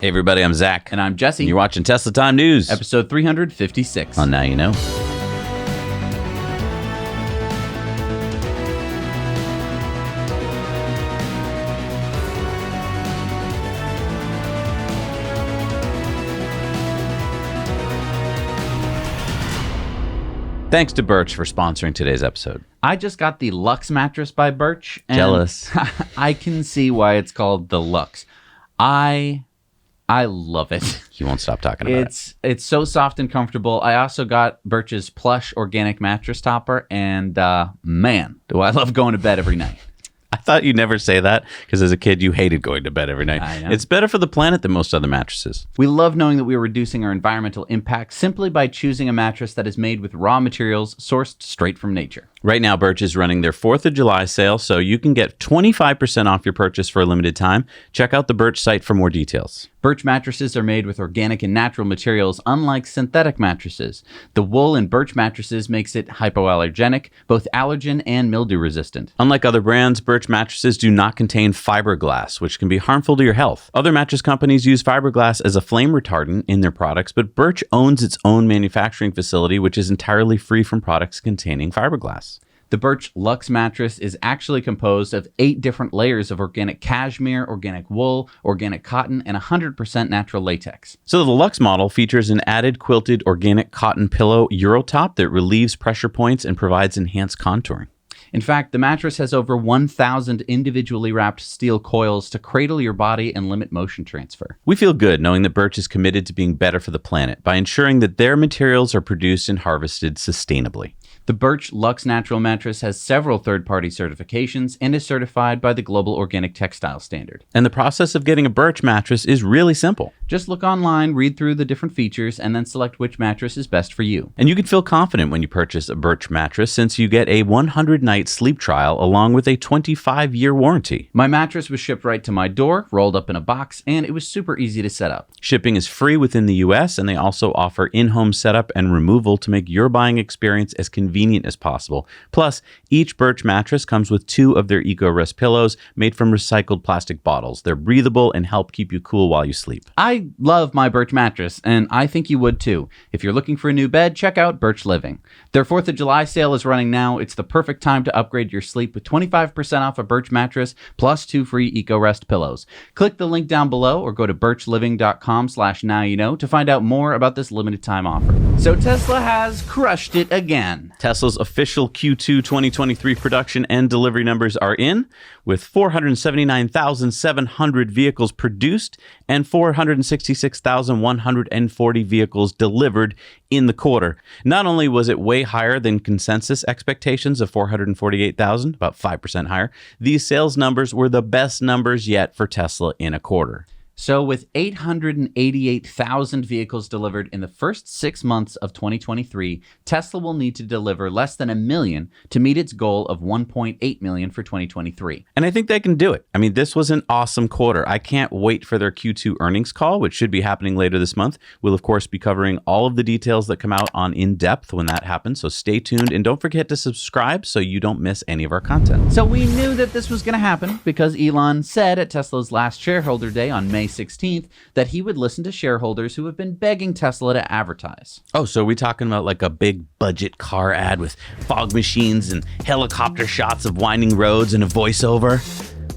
Hey everybody, I'm Zach. And I'm Jesse. And you're watching Tesla Time News. Episode 356. On Now You Know. Thanks to Birch for sponsoring today's episode. I just got the Lux mattress by Birch. And Jealous. I can see why it's called the Lux. I love it. You won't stop talking about it. It's so soft and comfortable. I also got Birch's plush organic mattress topper, and man, do I love going to bed every night. I thought you'd never say that because as a kid you hated going to bed every night. I know. It's better for the planet than most other mattresses. We love knowing that we are reducing our environmental impact simply by choosing a mattress that is made with raw materials sourced straight from nature. Right now, Birch is running their 4th of July sale, so you can get 25% off your purchase for a limited time. Check out the Birch site for more details. Birch mattresses are made with organic and natural materials, unlike synthetic mattresses. The wool in Birch mattresses makes it hypoallergenic, both allergen and mildew resistant. Unlike other brands, Birch mattresses do not contain fiberglass, which can be harmful to your health. Other mattress companies use fiberglass as a flame retardant in their products, but Birch owns its own manufacturing facility, which is entirely free from products containing fiberglass. The Birch Lux mattress is actually composed of 8 different layers of organic cashmere, organic wool, organic cotton, and 100% natural latex. So the Lux model features an added quilted organic cotton pillow Eurotop that relieves pressure points and provides enhanced contouring. In fact, the mattress has over 1,000 individually wrapped steel coils to cradle your body and limit motion transfer. We feel good knowing that Birch is committed to being better for the planet by ensuring that their materials are produced and harvested sustainably. The Birch Lux Natural Mattress has several third-party certifications and is certified by the Global Organic Textile Standard. And the process of getting a Birch mattress is really simple. Just look online, read through the different features, and then select which mattress is best for you. And you can feel confident when you purchase a Birch mattress since you get a 100-night sleep trial along with a 25-year warranty. My mattress was shipped right to my door, rolled up in a box, and it was super easy to set up. Shipping is free within the US, and they also offer in-home setup and removal to make your buying experience as convenient as possible. Plus, each Birch mattress comes with 2 of their EcoRest pillows made from recycled plastic bottles. They're breathable and help keep you cool while you sleep. I love my Birch mattress, and I think you would too. If you're looking for a new bed, check out Birch Living. Their 4th of July sale is running now. It's the perfect time to upgrade your sleep with 25% off a Birch mattress plus 2 free EcoRest pillows. Click the link down below or go to birchliving.com/nowyouknow to find out more about this limited time offer. So Tesla has crushed it again. Tesla's official Q2 2023 production and delivery numbers are in, with 479,700 vehicles produced and 466,140 vehicles delivered in the quarter. Not only was it way higher than consensus expectations of 448,000, about 5% higher, these sales numbers were the best numbers yet for Tesla in a quarter. So with 888,000 vehicles delivered in the first 6 months of 2023, Tesla will need to deliver less than 1 million to meet its goal of 1.8 million for 2023. And I think they can do it. I mean, this was an awesome quarter. I can't wait for their Q2 earnings call, which should be happening later this month. We'll, of course, be covering all of the details that come out on In Depth when that happens. So stay tuned and don't forget to subscribe so you don't miss any of our content. So we knew that this was going to happen because Elon said at Tesla's last shareholder day on May 16th that he would listen to shareholders who have been begging Tesla to advertise. Oh, so are we talking about like a big budget car ad with fog machines and helicopter shots of winding roads and a voiceover?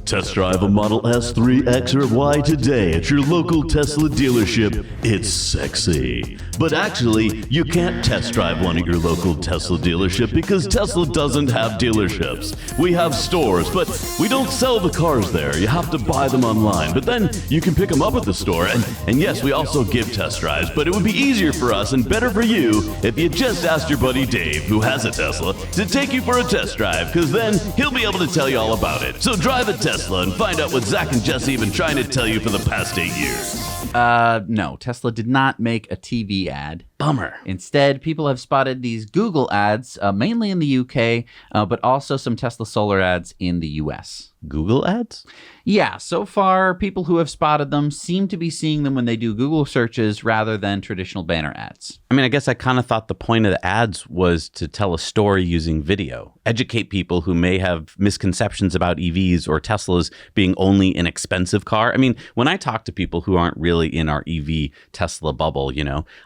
Test drive a Model S3 X or Y today at your local Tesla dealership. It's sexy. But actually, you can't test drive one at your local Tesla dealership because Tesla doesn't have dealerships. We have stores, but we don't sell the cars there. You have to buy them online. But then you can pick them up at the store. And yes, we also give test drives, but it would be easier for us and better for you if you just asked your buddy Dave, who has a Tesla, to take you for a test drive, because then he'll be able to tell you all about it. So drive a Tesla and find out what Zach and Jesse have been trying to tell you for the past 8 years. No, Tesla did not make a TV ad. Bummer. Instead, people have spotted these Google ads, mainly in the UK, but also some Tesla solar ads in the US. Google ads? Yeah, so far, people who have spotted them seem to be seeing them when they do Google searches rather than traditional banner ads. I mean, I guess I kind of thought the point of the ads was to tell a story using video, educate people who may have misconceptions about EVs or Teslas being only an expensive car. I mean, when I talk to people who aren't really in our EV Tesla bubble,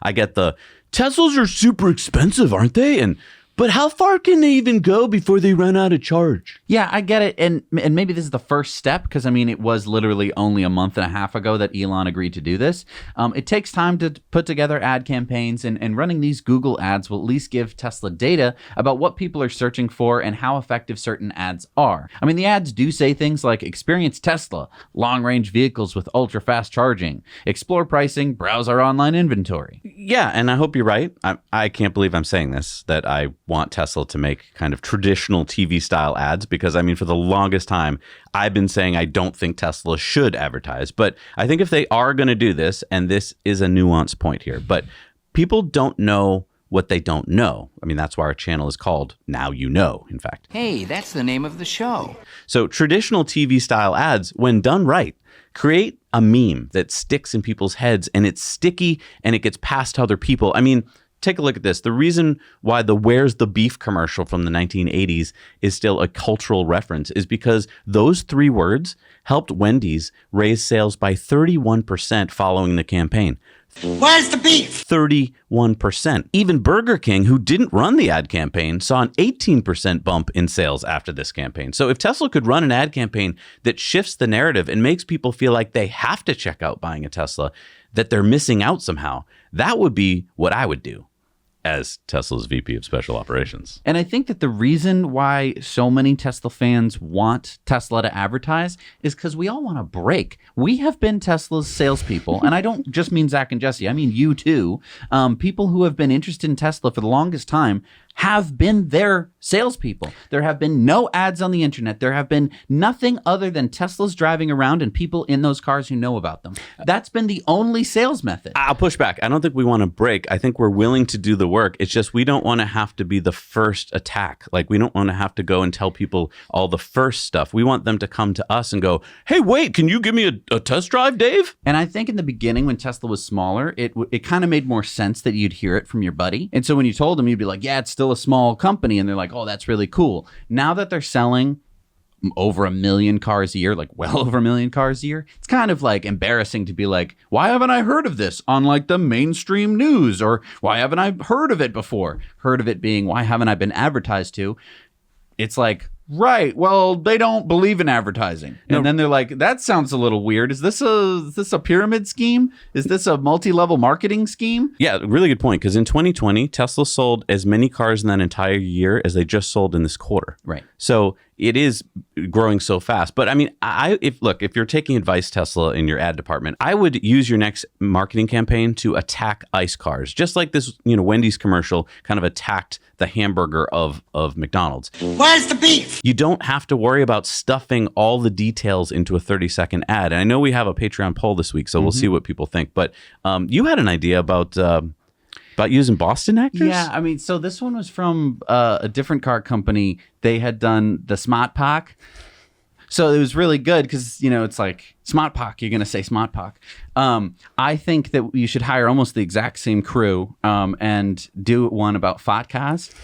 I get the Teslas are super expensive, aren't they? But how far can they even go before they run out of charge? Yeah, I get it. And maybe this is the first step because, it was literally only a month and a half ago that Elon agreed to do this. It takes time to put together ad campaigns, and running these Google ads will at least give Tesla data about what people are searching for and how effective certain ads are. The ads do say things like experience Tesla, long-range vehicles with ultra-fast charging, explore pricing, browse our online inventory. Yeah, and I hope you're right. I can't believe I'm saying this, that I want Tesla to make kind of traditional TV style ads because for the longest time I've been saying I don't think Tesla should advertise, but I think if they are going to do this, and this is a nuanced point here, but people don't know what they don't know. That's why our channel is called Now You Know, in fact. Hey, that's the name of the show. So traditional TV style ads, when done right, create a meme that sticks in people's heads, and it's sticky and it gets passed to other people. Take a look at this. The reason why the Where's the Beef commercial from the 1980s is still a cultural reference is because those 3 words helped Wendy's raise sales by 31% following the campaign. Where's the beef? 31%. Even Burger King, who didn't run the ad campaign, saw an 18% bump in sales after this campaign. So if Tesla could run an ad campaign that shifts the narrative and makes people feel like they have to check out buying a Tesla, that they're missing out somehow, that would be what I would do as Tesla's VP of Special Operations. And I think that the reason why so many Tesla fans want Tesla to advertise is because we all want a break. We have been Tesla's salespeople, and I don't just mean Zach and Jesse. I mean you too. People who have been interested in Tesla for the longest time have been their salespeople. There have been no ads on the internet. There have been nothing other than Teslas driving around and people in those cars who know about them. That's been the only sales method. I'll push back. I don't think we want to break. I think we're willing to do the work. It's just we don't want to have to be the first attack. Like, we don't want to have to go and tell people all the first stuff. We want them to come to us and go, hey, wait, can you give me a test drive, Dave? And I think in the beginning when Tesla was smaller, it kind of made more sense that you'd hear it from your buddy. And so when you told them, you'd be like, yeah, it's still a small company, and they're like, oh, that's really cool. Now that they're selling over 1 million cars a year, like well over 1 million cars a year, it's kind of like embarrassing to be like, why haven't I heard of this on like the mainstream news? Or why haven't I heard of it before? Heard of it being, why haven't I been advertised to? It's like, right, well, they don't believe in advertising. No. And then they're like, that sounds a little weird. Is this a pyramid scheme? Is this a multi-level marketing scheme? Yeah, really good point. Because in 2020, Tesla sold as many cars in that entire year as they just sold in this quarter. Right. So it is growing so fast. But I mean, if you're taking advice, Tesla, in your ad department, I would use your next marketing campaign to attack ICE cars, just like this, Wendy's commercial kind of attacked the hamburger of McDonald's. Where's the beef? You don't have to worry about stuffing all the details into a 30-second ad. And I know we have a Patreon poll this week, so we'll see what people think. But you had an idea about using Boston actors? Yeah, I mean, so this one was from a different car company. They had done the Smart Pack. So it was really good because, it's like Smart Pack, you're going to say Smart Pack. I think that you should hire almost the exact same crew and do one about fat cars.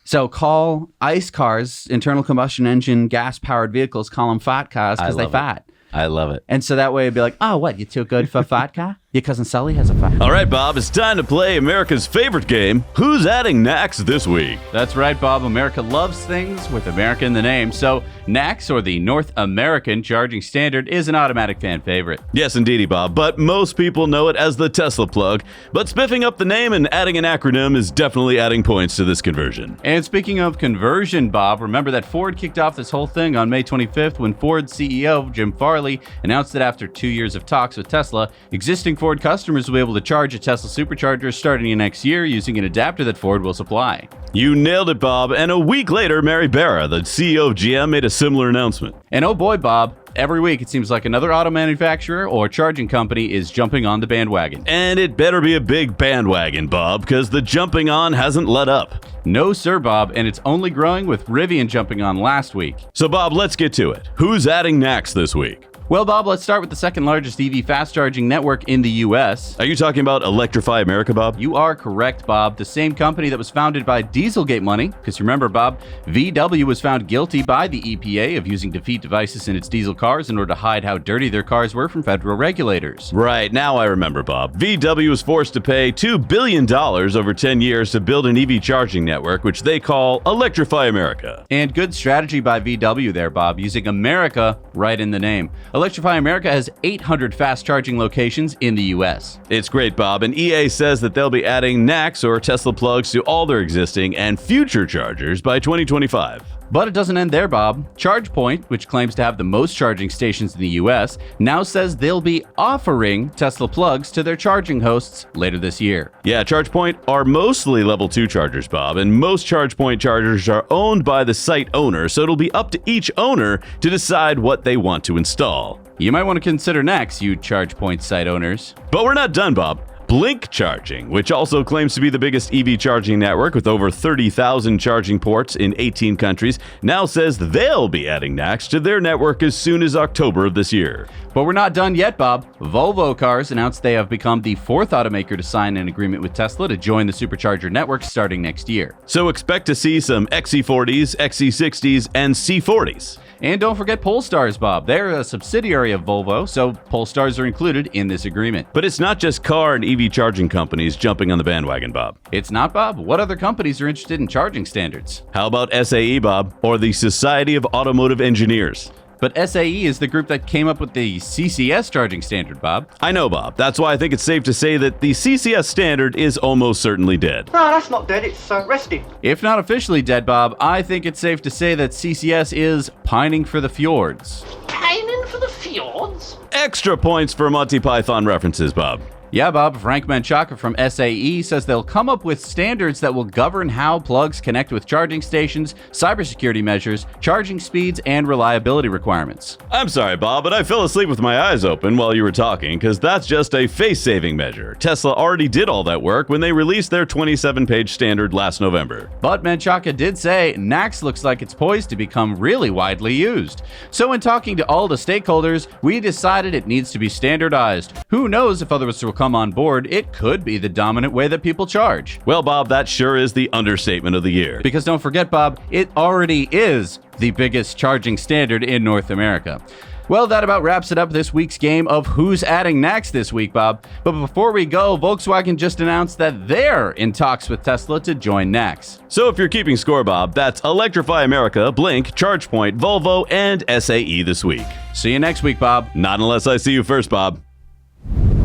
So call ICE cars, internal combustion engine, gas-powered vehicles, call them fat cars because they fat. I love it. And so that way it'd be like, oh, what, you too good for a fat car? Your cousin Sully has a fat. All right, Bob, it's time to play America's favorite game, Who's Adding NACS This Week? That's right, Bob. America loves things with America in the name. So NACS, or the North American Charging Standard, is an automatic fan favorite. Yes, indeedy, Bob, but most people know it as the Tesla plug. But spiffing up the name and adding an acronym is definitely adding points to this conversion. And speaking of conversion, Bob, remember that Ford kicked off this whole thing on May 25th when Ford's CEO, Jim Farley, announced that after 2 years of talks with Tesla, existing Ford Ford customers will be able to charge a Tesla Supercharger starting in next year using an adapter that Ford will supply. You nailed it, Bob. And a week later, Mary Barra, the CEO of GM, made a similar announcement. And oh boy, Bob, every week it seems like another auto manufacturer or charging company is jumping on the bandwagon. And it better be a big bandwagon, Bob, because the jumping on hasn't let up. No, sir, Bob, and it's only growing with Rivian jumping on last week. So, Bob, let's get to it. Who's adding NACS this week? Well, Bob, let's start with the second largest EV fast charging network in the U.S. Are you talking about Electrify America, Bob? You are correct, Bob. The same company that was founded by Dieselgate money, because remember, Bob, VW was found guilty by the EPA of using defeat devices in its diesel cars in order to hide how dirty their cars were from federal regulators. Right, now I remember, Bob. VW was forced to pay $2 billion over 10 years to build an EV charging network, which they call Electrify America. And good strategy by VW there, Bob, using America right in the name. Electrify America has 800 fast charging locations in the U.S. It's great, Bob, and EA says that they'll be adding NACS or Tesla plugs to all their existing and future chargers by 2025. But it doesn't end there, Bob. ChargePoint, which claims to have the most charging stations in the US, now says they'll be offering Tesla plugs to their charging hosts later this year. Yeah, ChargePoint are mostly level 2 chargers, Bob, and most ChargePoint chargers are owned by the site owner, so it'll be up to each owner to decide what they want to install. You might want to consider NACS, you ChargePoint site owners. But we're not done, Bob. Blink Charging, which also claims to be the biggest EV charging network with over 30,000 charging ports in 18 countries, now says they'll be adding NACS to their network as soon as October of this year. But we're not done yet, Bob. Volvo Cars announced they have become the fourth automaker to sign an agreement with Tesla to join the Supercharger network starting next year. So expect to see some XC40s, XC60s, and C40s. And don't forget Polestars, Bob. They're a subsidiary of Volvo, so Polestars are included in this agreement. But it's not just car and EV charging companies jumping on the bandwagon, Bob. It's not, Bob. What other companies are interested in charging standards? How about SAE, Bob, or the Society of Automotive Engineers? But SAE is the group that came up with the CCS charging standard, Bob. I know, Bob. That's why I think it's safe to say that the CCS standard is almost certainly dead. No, that's not dead, it's resting. If not officially dead, Bob, I think it's safe to say that CCS is pining for the fjords. Pining for the fjords? Extra points for Monty Python references, Bob. Yeah, Bob, Frank Menchaca from SAE says they'll come up with standards that will govern how plugs connect with charging stations, cybersecurity measures, charging speeds, and reliability requirements. I'm sorry, Bob, but I fell asleep with my eyes open while you were talking, because that's just a face-saving measure. Tesla already did all that work when they released their 27-page standard last November. But Menchaca did say NACS looks like it's poised to become really widely used. So in talking to all the stakeholders, we decided it needs to be standardized. Who knows if others will come on board, it could be the dominant way that people charge. Well, Bob, that sure is the understatement of the year. Because don't forget, Bob, it already is the biggest charging standard in North America. Well, that about wraps it up this week's game of Who's Adding NACS this week, Bob. But before we go, Volkswagen just announced that they're in talks with Tesla to join NACS. So if you're keeping score, Bob, that's Electrify America, Blink, ChargePoint, Volvo, and SAE this week. See you next week, Bob. Not unless I see you first, Bob.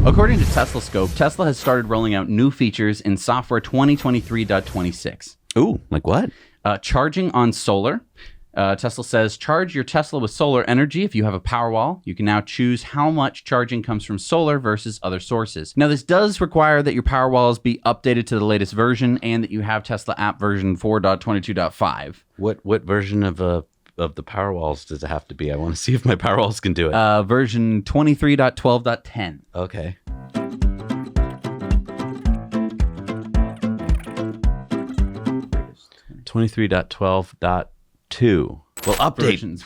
According to Tesla Scope, Tesla has started rolling out new features in software 2023.26. Ooh, like what? Charging on solar. Tesla says, charge your Tesla with solar energy if you have a Powerwall. You can now choose how much charging comes from solar versus other sources. Now, this does require that your Powerwalls be updated to the latest version and that you have Tesla app version 4.22.5. What version of the Powerwalls does it have to be? I want to see if my Powerwalls can do it. Version 23.12.10. Okay. .23.12.2. Well, update. Versions.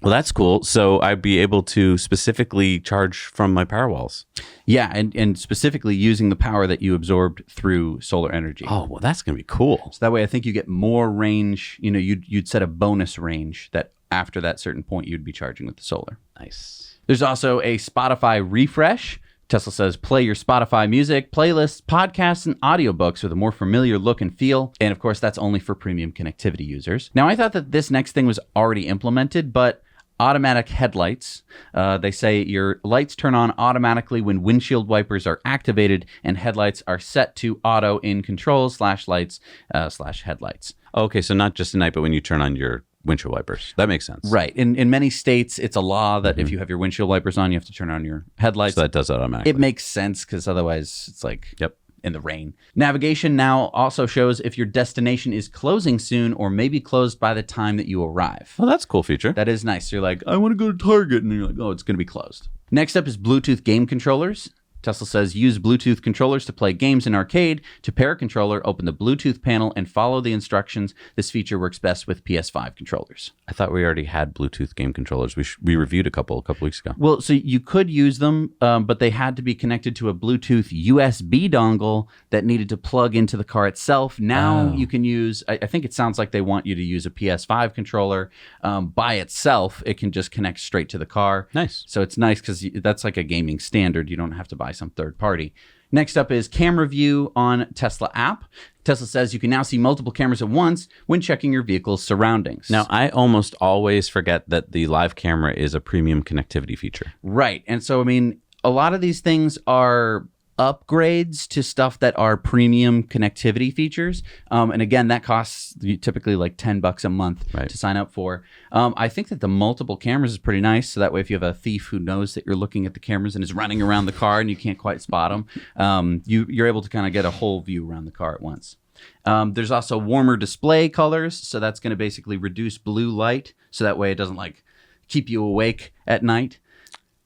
Well, that's cool. So I'd be able to specifically charge from my Powerwalls. Yeah, and specifically using the power that you absorbed through solar energy. Oh, well, that's going to be cool. So that way I think you get more range. You know, you'd set a bonus range that after that certain point you'd be charging with the solar. Nice. There's also a Spotify refresh. Tesla says play your Spotify music, playlists, podcasts, and audiobooks with a more familiar look and feel. And of course, that's only for premium connectivity users. Now, I thought that this next thing was already implemented, but automatic headlights. They say your lights turn on automatically when windshield wipers are activated and headlights are set to auto in controls /lights/headlights. Okay, so not just at night, but when you turn on your windshield wipers. That makes sense. Right. In many states, it's a law that if you have your windshield wipers on, you have to turn on your headlights. So that does that automatically. It makes sense because otherwise it's like Yep. in the rain. Navigation now also shows if your destination is closing soon or maybe closed by the time that you arrive. Well, that's a cool feature. That is nice. So you're like, I want to go to Target. And you're like, oh, it's going to be closed. Next up is Bluetooth game controllers. Tesla says use Bluetooth controllers to play games in arcade. To pair a controller, open the Bluetooth panel and follow the instructions. This feature works best with PS5 controllers. I thought we already had Bluetooth game controllers. We reviewed a couple weeks ago. Well, so you could use them, but they had to be connected to a Bluetooth USB dongle that needed to plug into the car itself. Now you can use, I think it sounds like they want you to use a PS5 controller by itself. It can just connect straight to the car. Nice. So it's nice because that's like a gaming standard. You don't have to buy some third party. Next up is camera view on Tesla app. Tesla says you can now see multiple cameras at once when checking your vehicle's surroundings. Now, I almost always forget that the live camera is a premium connectivity feature. Right. And so, I mean, a lot of these things are upgrades to stuff that are premium connectivity features. And again, that costs typically like $10 a month to sign up for. I think that the multiple cameras is pretty nice. So that way, if you have a thief who knows that you're looking at the cameras and is running around the car and you can't quite spot them, you're able to kind of get a whole view around the car at once. There's also warmer display colors. So that's going to basically reduce blue light. So that way it doesn't like keep you awake at night.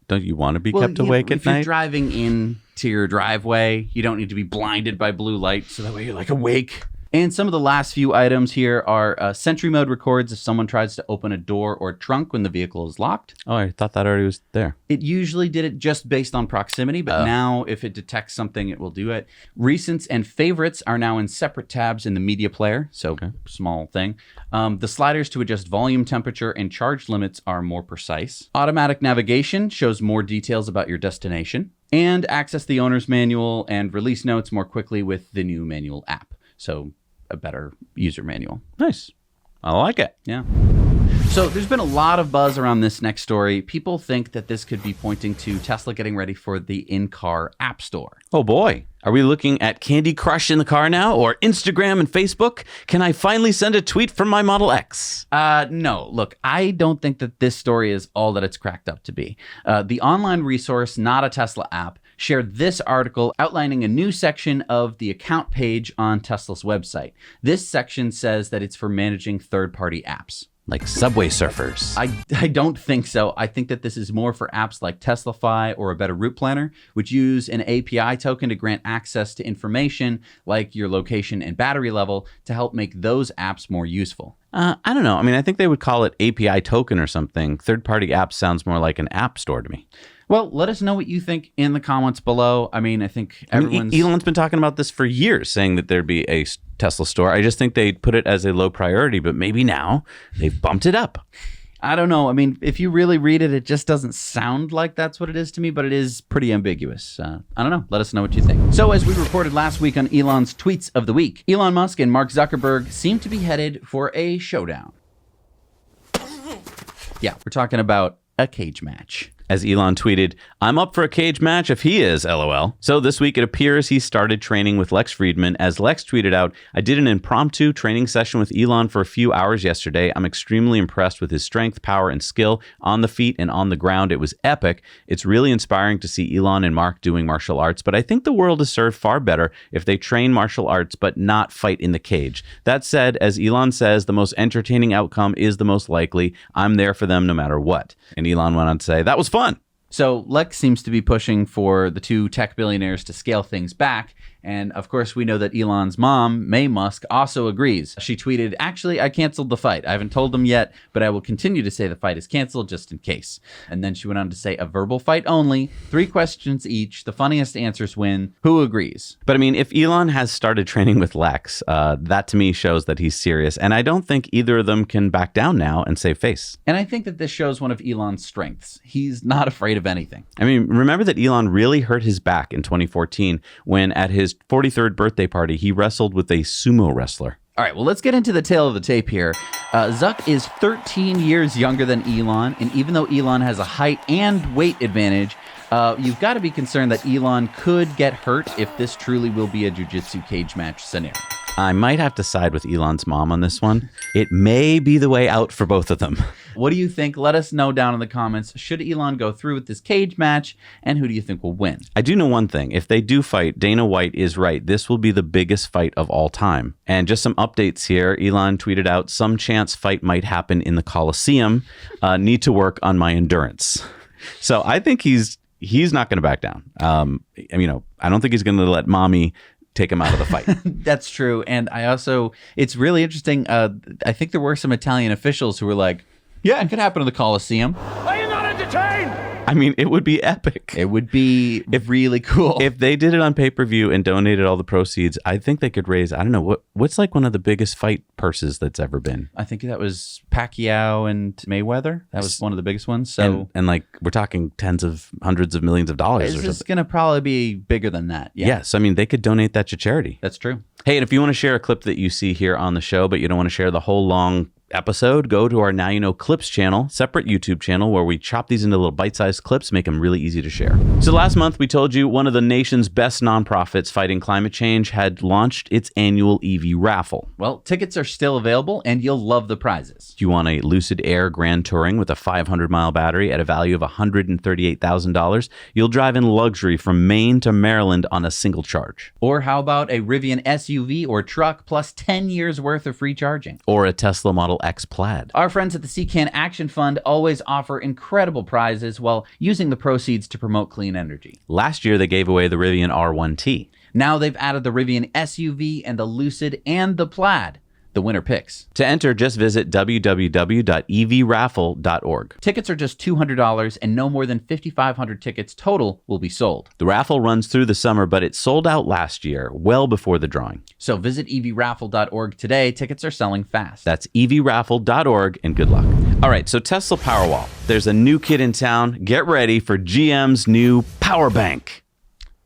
Don't you want to be kept awake at if you're night? driving into your driveway, you don't need to be blinded by blue light, so that way you're like awake. And some of the last few items here are Sentry Mode records if someone tries to open a door or trunk when the vehicle is locked. Oh, I thought that already was there. It usually did it just based on proximity, but now if it detects something, it will do it. Recents and favorites are now in separate tabs in the media player, so small thing. The sliders to adjust volume, temperature, and charge limits are more precise. Automatic navigation shows more details about your destination. And access the owner's manual and release notes more quickly with the new manual app. So a better user manual. Nice. I like it. Yeah. So there's been a lot of buzz around this next story. People think that this could be pointing to Tesla getting ready for the in-car app store. Oh boy. Are we looking at Candy Crush in the car now, or Instagram and Facebook? Can I finally send a tweet from my Model X? No. Look, I don't think that this story is all that it's cracked up to be. The online resource, Not a Tesla App, shared this article outlining a new section of the account page on Tesla's website. This section says that it's for managing third-party apps. Like Subway Surfers. I don't think so. I think that this is more for apps like Teslafy or a Better Route Planner, which use an API token to grant access to information like your location and battery level to help make those apps more useful. I don't know. I mean, I think they would call it API token or something. Third-party apps sounds more like an app store to me. Well, let us know what you think in the comments below. I mean, I think everyone's... Elon's been talking about this for years, saying that there'd be a Tesla store. I just think they put it as a low priority, but maybe now they've bumped it up. I don't know. I mean, if you really read it, it just doesn't sound like that's what it is to me, but it is pretty ambiguous. I don't know. Let us know what you think. So as we reported last week on Elon's Tweets of the Week, Elon Musk and Mark Zuckerberg seem to be headed for a showdown. Yeah, we're talking about a cage match. As Elon tweeted, "I'm up for a cage match if he is, LOL." So this week it appears he started training with Lex Friedman. As Lex tweeted out, "I did an impromptu training session with Elon for a few hours yesterday. I'm extremely impressed with his strength, power, and skill on the feet and on the ground. It was epic. It's really inspiring to see Elon and Mark doing martial arts, but I think the world is served far better if they train martial arts but not fight in the cage. That said, as Elon says, the most entertaining outcome is the most likely. I'm there for them no matter what." And Elon went on to say, "That was fun." So Lex seems to be pushing for the two tech billionaires to scale things back. And of course, we know that Elon's mom, May Musk, also agrees. She tweeted, "Actually, I canceled the fight. I haven't told them yet, but I will continue to say the fight is canceled just in case." And then she went on to say, "A verbal fight only, 3 questions each. The funniest answers win. Who agrees?" But I mean, if Elon has started training with Lex, that to me shows that he's serious. And I don't think either of them can back down now and save face. And I think that this shows one of Elon's strengths. He's not afraid of anything. I mean, remember that Elon really hurt his back in 2014 when at his 43rd birthday party, he wrestled with a sumo wrestler. All right, well, let's get into the tale of the tape here. Zuck is 13 years younger than Elon, and even though Elon has a height and weight advantage, you've got to be concerned that Elon could get hurt if this truly will be a jiu-jitsu cage match scenario. I might have to side with Elon's mom on this one. It may be the way out for both of them. What do you think? Let us know down in the comments. Should Elon go through with this cage match? And who do you think will win? I do know one thing. If they do fight, Dana White is right. This will be the biggest fight of all time. And just some updates here. Elon tweeted out, some chance fight might happen in the Coliseum. Need to work on my endurance. So I think he's not going to back down. I don't think he's going to let mommy take him out of the fight. That's true. And it's really interesting. I think there were some Italian officials who were like, yeah, it could happen in the Coliseum. Are you not entertained? I mean, it would be epic. It would be really cool. If they did it on pay-per-view and donated all the proceeds, I think they could raise, I don't know, what's like one of the biggest fight purses that's ever been? I think that was Pacquiao and Mayweather. That was one of the biggest ones. So, and like, we're talking hundreds of millions of dollars. It's going to probably be bigger than that. Yeah. Yes. I mean, they could donate that to charity. That's true. Hey, and if you want to share a clip that you see here on the show, but you don't want to share the whole long episode, go to our Now You Know Clips channel, separate YouTube channel, where we chop these into little bite-sized clips, make them really easy to share. So last month, we told you one of the nation's best nonprofits fighting climate change had launched its annual EV raffle. Well, tickets are still available, and you'll love the prizes. Do you want a Lucid Air Grand Touring with a 500-mile battery at a value of $138,000? You'll drive in luxury from Maine to Maryland on a single charge. Or how about a Rivian SUV or truck plus 10 years worth of free charging? Or a Tesla Model X Plaid. Our friends at the CCAN Action Fund always offer incredible prizes while using the proceeds to promote clean energy. Last year, they gave away the Rivian R1T. Now they've added the Rivian SUV and the Lucid and the Plaid. The winner picks. To enter, just visit www.evraffle.org. Tickets are just $200 and no more than 5,500 tickets total will be sold. The raffle runs through the summer, but it sold out last year, well before the drawing. So visit evraffle.org today. Tickets are selling fast. That's evraffle.org, and good luck. All right, so Tesla Powerwall. There's a new kid in town. Get ready for GM's new PowerBank.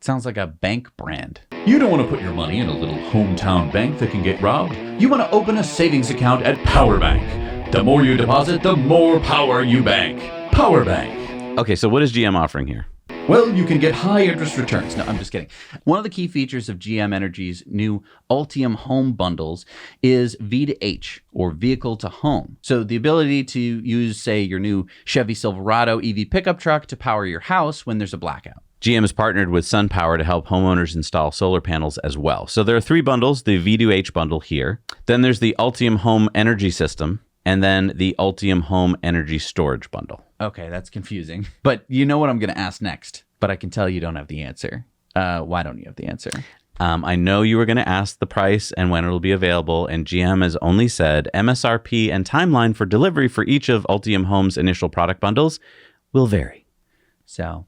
Sounds like a bank brand. You don't want to put your money in a little hometown bank that can get robbed. You want to open a savings account at PowerBank. The more you deposit, the more power you bank. PowerBank. Okay, so what is GM offering here? Well, you can get high interest returns. No, I'm just kidding. One of the key features of GM Energy's new Ultium Home bundles is V2H, or vehicle to home. So the ability to use, say, your new Chevy Silverado EV pickup truck to power your house when there's a blackout. GM has partnered with SunPower to help homeowners install solar panels as well. So there are three bundles, the V2H bundle here. Then there's the Ultium Home Energy System, and then the Ultium Home Energy Storage bundle. Okay, that's confusing. But you know what I'm going to ask next. But I can tell you don't have the answer. Why don't you have the answer? I know you were going to ask the price and when it'll be available, and GM has only said MSRP and timeline for delivery for each of Ultium Home's initial product bundles will vary. So,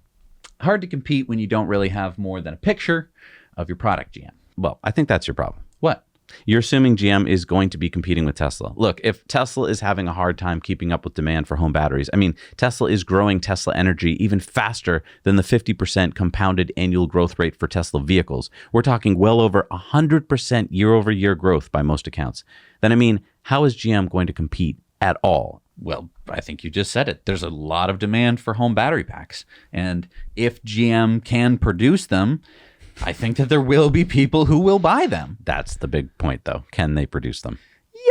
hard to compete when you don't really have more than a picture of your product, GM. Well, I think that's your problem. What? You're assuming GM is going to be competing with Tesla. Look, if Tesla is having a hard time keeping up with demand for home batteries, I mean, Tesla is growing Tesla Energy even faster than the 50% compounded annual growth rate for Tesla vehicles. We're talking well over 100% year-over-year growth by most accounts. Then, I mean, how is GM going to compete at all? Well, I think you just said it. There's a lot of demand for home battery packs. And if GM can produce them, I think that there will be people who will buy them. That's the big point, though. Can they produce them?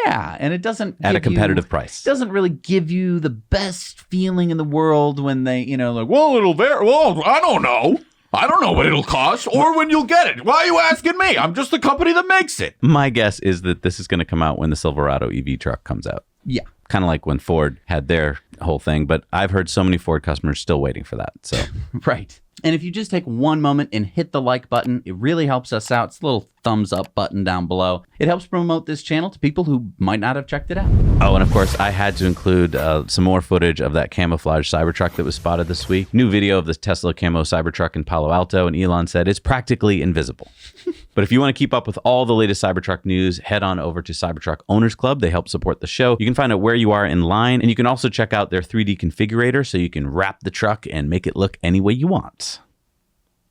Yeah, and it doesn't at a competitive price. It doesn't really give you the best feeling in the world when they, like, well, I don't know. I don't know what it'll cost or when you'll get it. Why are you asking me? I'm just the company that makes it. My guess is that this is going to come out when the Silverado EV truck comes out. Yeah. Kind of like when Ford had their whole thing, but I've heard so many Ford customers still waiting for that. So right. And if you just take one moment and hit the like button, it really helps us out. It's a little thumbs up button down below. It helps promote this channel to people who might not have checked it out. Oh, and of course, I had to include some more footage of that camouflage Cybertruck that was spotted this week. New video of this Tesla camo Cybertruck in Palo Alto, and Elon said it's practically invisible. But if you want to keep up with all the latest Cybertruck news, head on over to Cybertruck Owners Club. They help support the show. You can find out where you are in line, and you can also check out their 3D configurator so you can wrap the truck and make it look any way you want.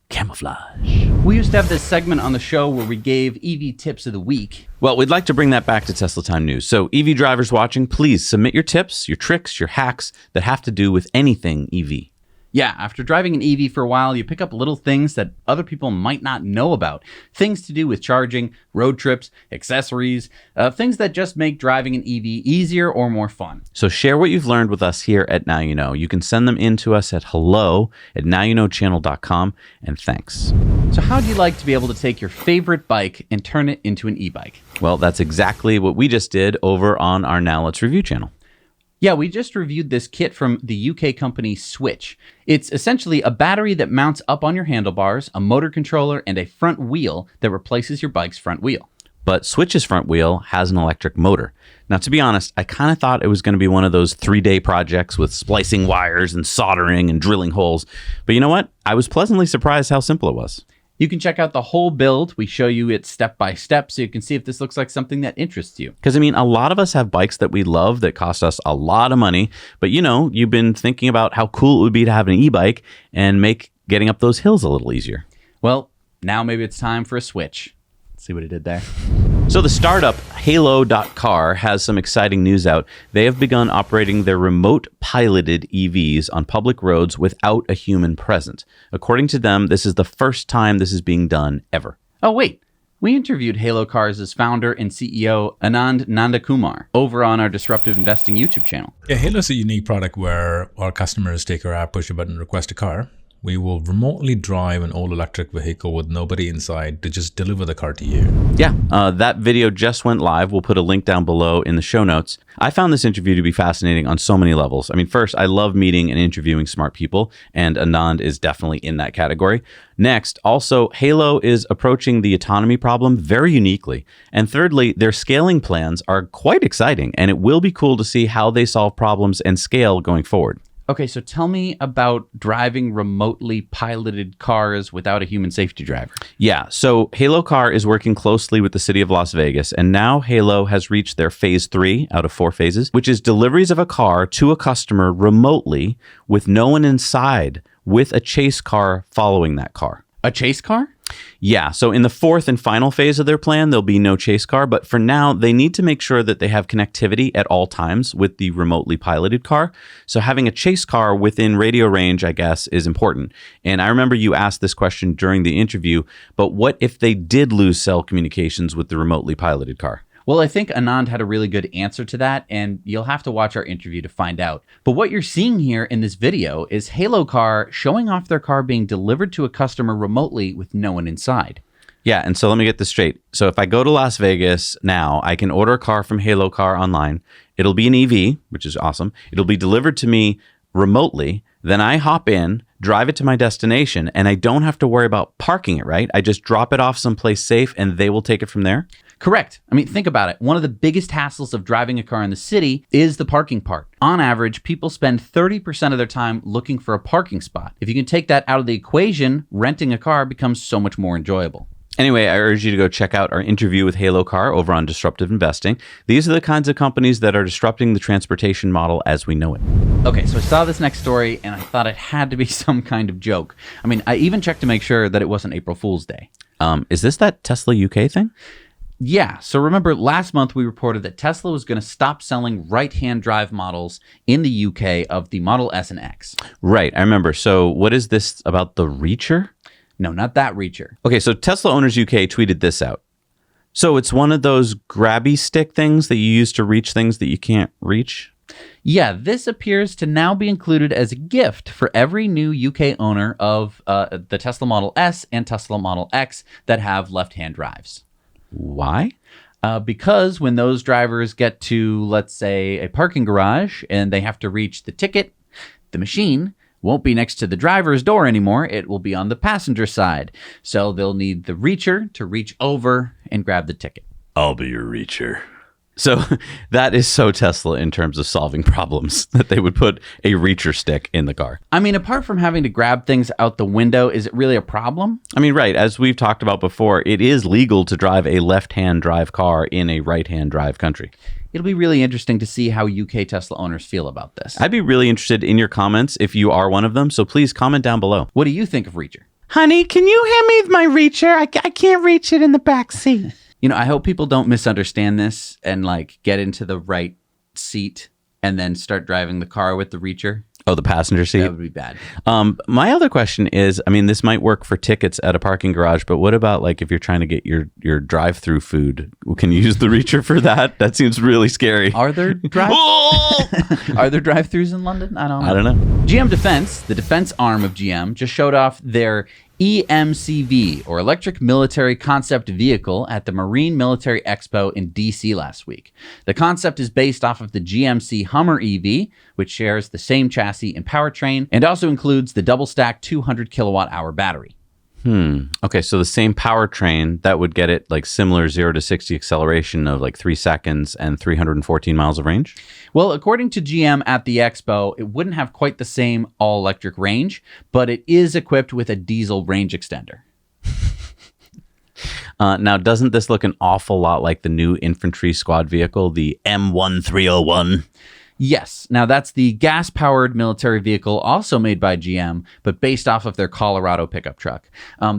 Camouflage. We used to have this segment on the show where we gave EV tips of the week. Well, we'd like to bring that back to Tesla Time News. So EV drivers watching, please submit your tips, your tricks, your hacks that have to do with anything EV. Yeah, after driving an EV for a while, you pick up little things that other people might not know about. Things to do with charging, road trips, accessories, things that just make driving an EV easier or more fun. So share what you've learned with us here at Now You Know. You can send them in to us at hello@nowyouknowchannel.com, and thanks. So how'd you like to be able to take your favorite bike and turn it into an e-bike? Well, that's exactly what we just did over on our Now Let's Review channel. Yeah, we just reviewed this kit from the UK company Swytch. It's essentially a battery that mounts up on your handlebars, a motor controller, and a front wheel that replaces your bike's front wheel. But Swytch's front wheel has an electric motor. Now, to be honest, I kind of thought it was going to be one of those 3-day projects with splicing wires and soldering and drilling holes. But you know what? I was pleasantly surprised how simple it was. You can check out the whole build. We show you it step by step so you can see if this looks like something that interests you. Because, I mean, a lot of us have bikes that we love that cost us a lot of money. But, you know, you've been thinking about how cool it would be to have an e-bike and make getting up those hills a little easier. Well, now maybe it's time for a switch. See what he did there? So the startup Halo.car has some exciting news out. They have begun operating their remote piloted EVs on public roads without a human present. According to them, this is the first time this is being done ever. Oh, wait. We interviewed Halo.car's founder and CEO, Anand Nandakumar, over on our Disruptive Investing YouTube channel. Yeah, Halo is a unique product where our customers take our app, push a button, request a car. We will remotely drive an all-electric vehicle with nobody inside to just deliver the car to you. Yeah, that video just went live. We'll put a link down below in the show notes. I found this interview to be fascinating on so many levels. I mean, first, I love meeting and interviewing smart people, and Anand is definitely in that category. Next, also, Halo is approaching the autonomy problem very uniquely. And thirdly, their scaling plans are quite exciting, and it will be cool to see how they solve problems and scale going forward. Okay, so tell me about driving remotely piloted cars without a human safety driver. Yeah, so Halo.car is working closely with the city of Las Vegas, and now Halo has reached their phase 3 out of 4 phases, which is deliveries of a car to a customer remotely with no one inside, with a chase car following that car. A chase car? Yeah, so in the 4th and final phase of their plan, there'll be no chase car, but for now, they need to make sure that they have connectivity at all times with the remotely piloted car. So having a chase car within radio range, I guess, is important. And I remember you asked this question during the interview, but what if they did lose cell communications with the remotely piloted car? Well, I think Anand had a really good answer to that, and you'll have to watch our interview to find out. But what you're seeing here in this video is Halo.car showing off their car being delivered to a customer remotely with no one inside. Yeah, and so let me get this straight. So if I go to Las Vegas now, I can order a car from Halo.car online. It'll be an EV, which is awesome. It'll be delivered to me remotely. Then I hop in, drive it to my destination, and I don't have to worry about parking it, right? I just drop it off someplace safe, and they will take it from there? Correct. I mean, think about it. One of the biggest hassles of driving a car in the city is the parking part. On average, people spend 30% of their time looking for a parking spot. If you can take that out of the equation, renting a car becomes so much more enjoyable. Anyway, I urge you to go check out our interview with Halo.car over on Disruptive Investing. These are the kinds of companies that are disrupting the transportation model as we know it. Okay, so I saw this next story, and I thought it had to be some kind of joke. I mean, I even checked to make sure that it wasn't April Fool's Day. Is this that Tesla UK thing? Yeah, so remember last month we reported that Tesla was going to stop selling right-hand drive models in the UK of the Model S and X. Right, I remember. So what is this about the Reacher? No, not that Reacher. Okay, so Tesla Owners UK tweeted this out. So it's one of those grabby stick things that you use to reach things that you can't reach? Yeah, this appears to now be included as a gift for every new UK owner of the Tesla Model S and Tesla Model X that have left-hand drives. Why? Because when those drivers get to, let's say, a parking garage and they have to reach the ticket, the machine won't be next to the driver's door anymore. It will be on the passenger side. So they'll need the reacher to reach over and grab the ticket. I'll be your reacher. So that is so Tesla in terms of solving problems, that they would put a reacher stick in the car. I mean, apart from having to grab things out the window, is it really a problem? I mean, right. As we've talked about before, it is legal to drive a left-hand drive car in a right-hand drive country. It'll be really interesting to see how UK Tesla owners feel about this. I'd be really interested in your comments if you are one of them. So please comment down below. What do you think of Reacher? Honey, can you hand me my reacher? I can't reach it in the back seat. You know, I hope people don't misunderstand this and like get into the right seat and then start driving the car with the reacher. Oh, the passenger seat? That would be bad. My other question is, I mean, this might work for tickets at a parking garage, but what about like if you're trying to get your drive-through food? Can you use the reacher for that? That seems really scary. Are there Are there drive-thrus in London? I don't know. GM Defense, the defense arm of GM, just showed off their EMCV, or Electric Military Concept Vehicle, at the Marine Military Expo in DC last week. The concept is based off of the GMC Hummer EV, which shares the same chassis and powertrain, and also includes the double-stack 200 kilowatt-hour battery. Okay, so the same powertrain, that would get it like similar 0 to 60 acceleration of like 3 seconds and 314 miles of range? Well, according to GM at the expo, it wouldn't have quite the same all-electric range, but it is equipped with a diesel range extender. Now, doesn't this look an awful lot like the new infantry squad vehicle, the M1301? Yes. Now, that's the gas-powered military vehicle also made by GM, but based off of their Colorado pickup truck.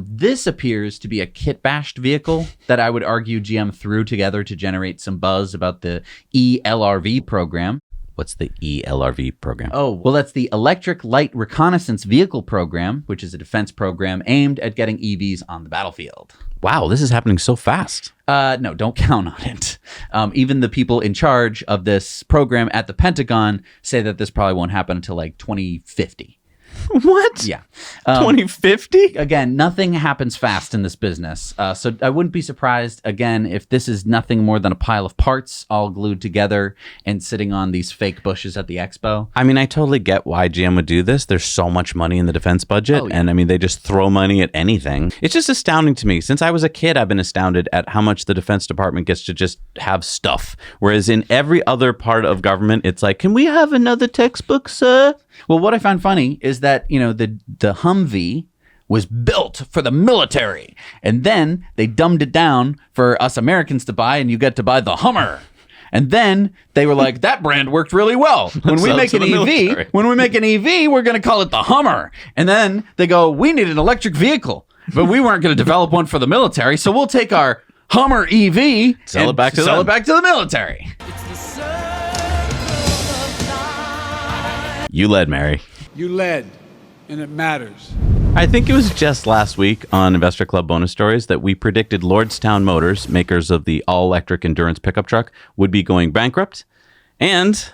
This appears to be a kit-bashed vehicle that I would argue GM threw together to generate some buzz about the ELRV program. What's the ELRV program? Oh, well, that's the Electric Light Reconnaissance Vehicle program, which is a defense program aimed at getting EVs on the battlefield. Wow, this is happening so fast. No, don't count on it. Even the people in charge of this program at the Pentagon say that this probably won't happen until like 2050. What? Yeah. 2050? Again, nothing happens fast in this business. So I wouldn't be surprised, again, if this is nothing more than a pile of parts all glued together and sitting on these fake bushes at the expo. I mean, I totally get why GM would do this. There's so much money in the defense budget. Oh, yeah. And I mean, they just throw money at anything. It's just astounding to me. Since I was a kid, I've been astounded at how much the Defense Department gets to just have stuff. Whereas in every other part of government, it's like, can we have another textbook, sir? Well, what I found funny is that, you know, the Humvee was built for the military. And then they dumbed it down for us Americans to buy, and you get to buy the Hummer. And then they were like, that brand worked really well. When we make an EV, we're going to call it the Hummer. And then they go, we need an electric vehicle, but we weren't going to develop one for the military. So we'll take our Hummer EV sell it back to the military. You led, Mary. You led, and it matters. I think it was just last week on Investor Club Bonus Stories that we predicted Lordstown Motors, makers of the all-electric endurance pickup truck, would be going bankrupt. And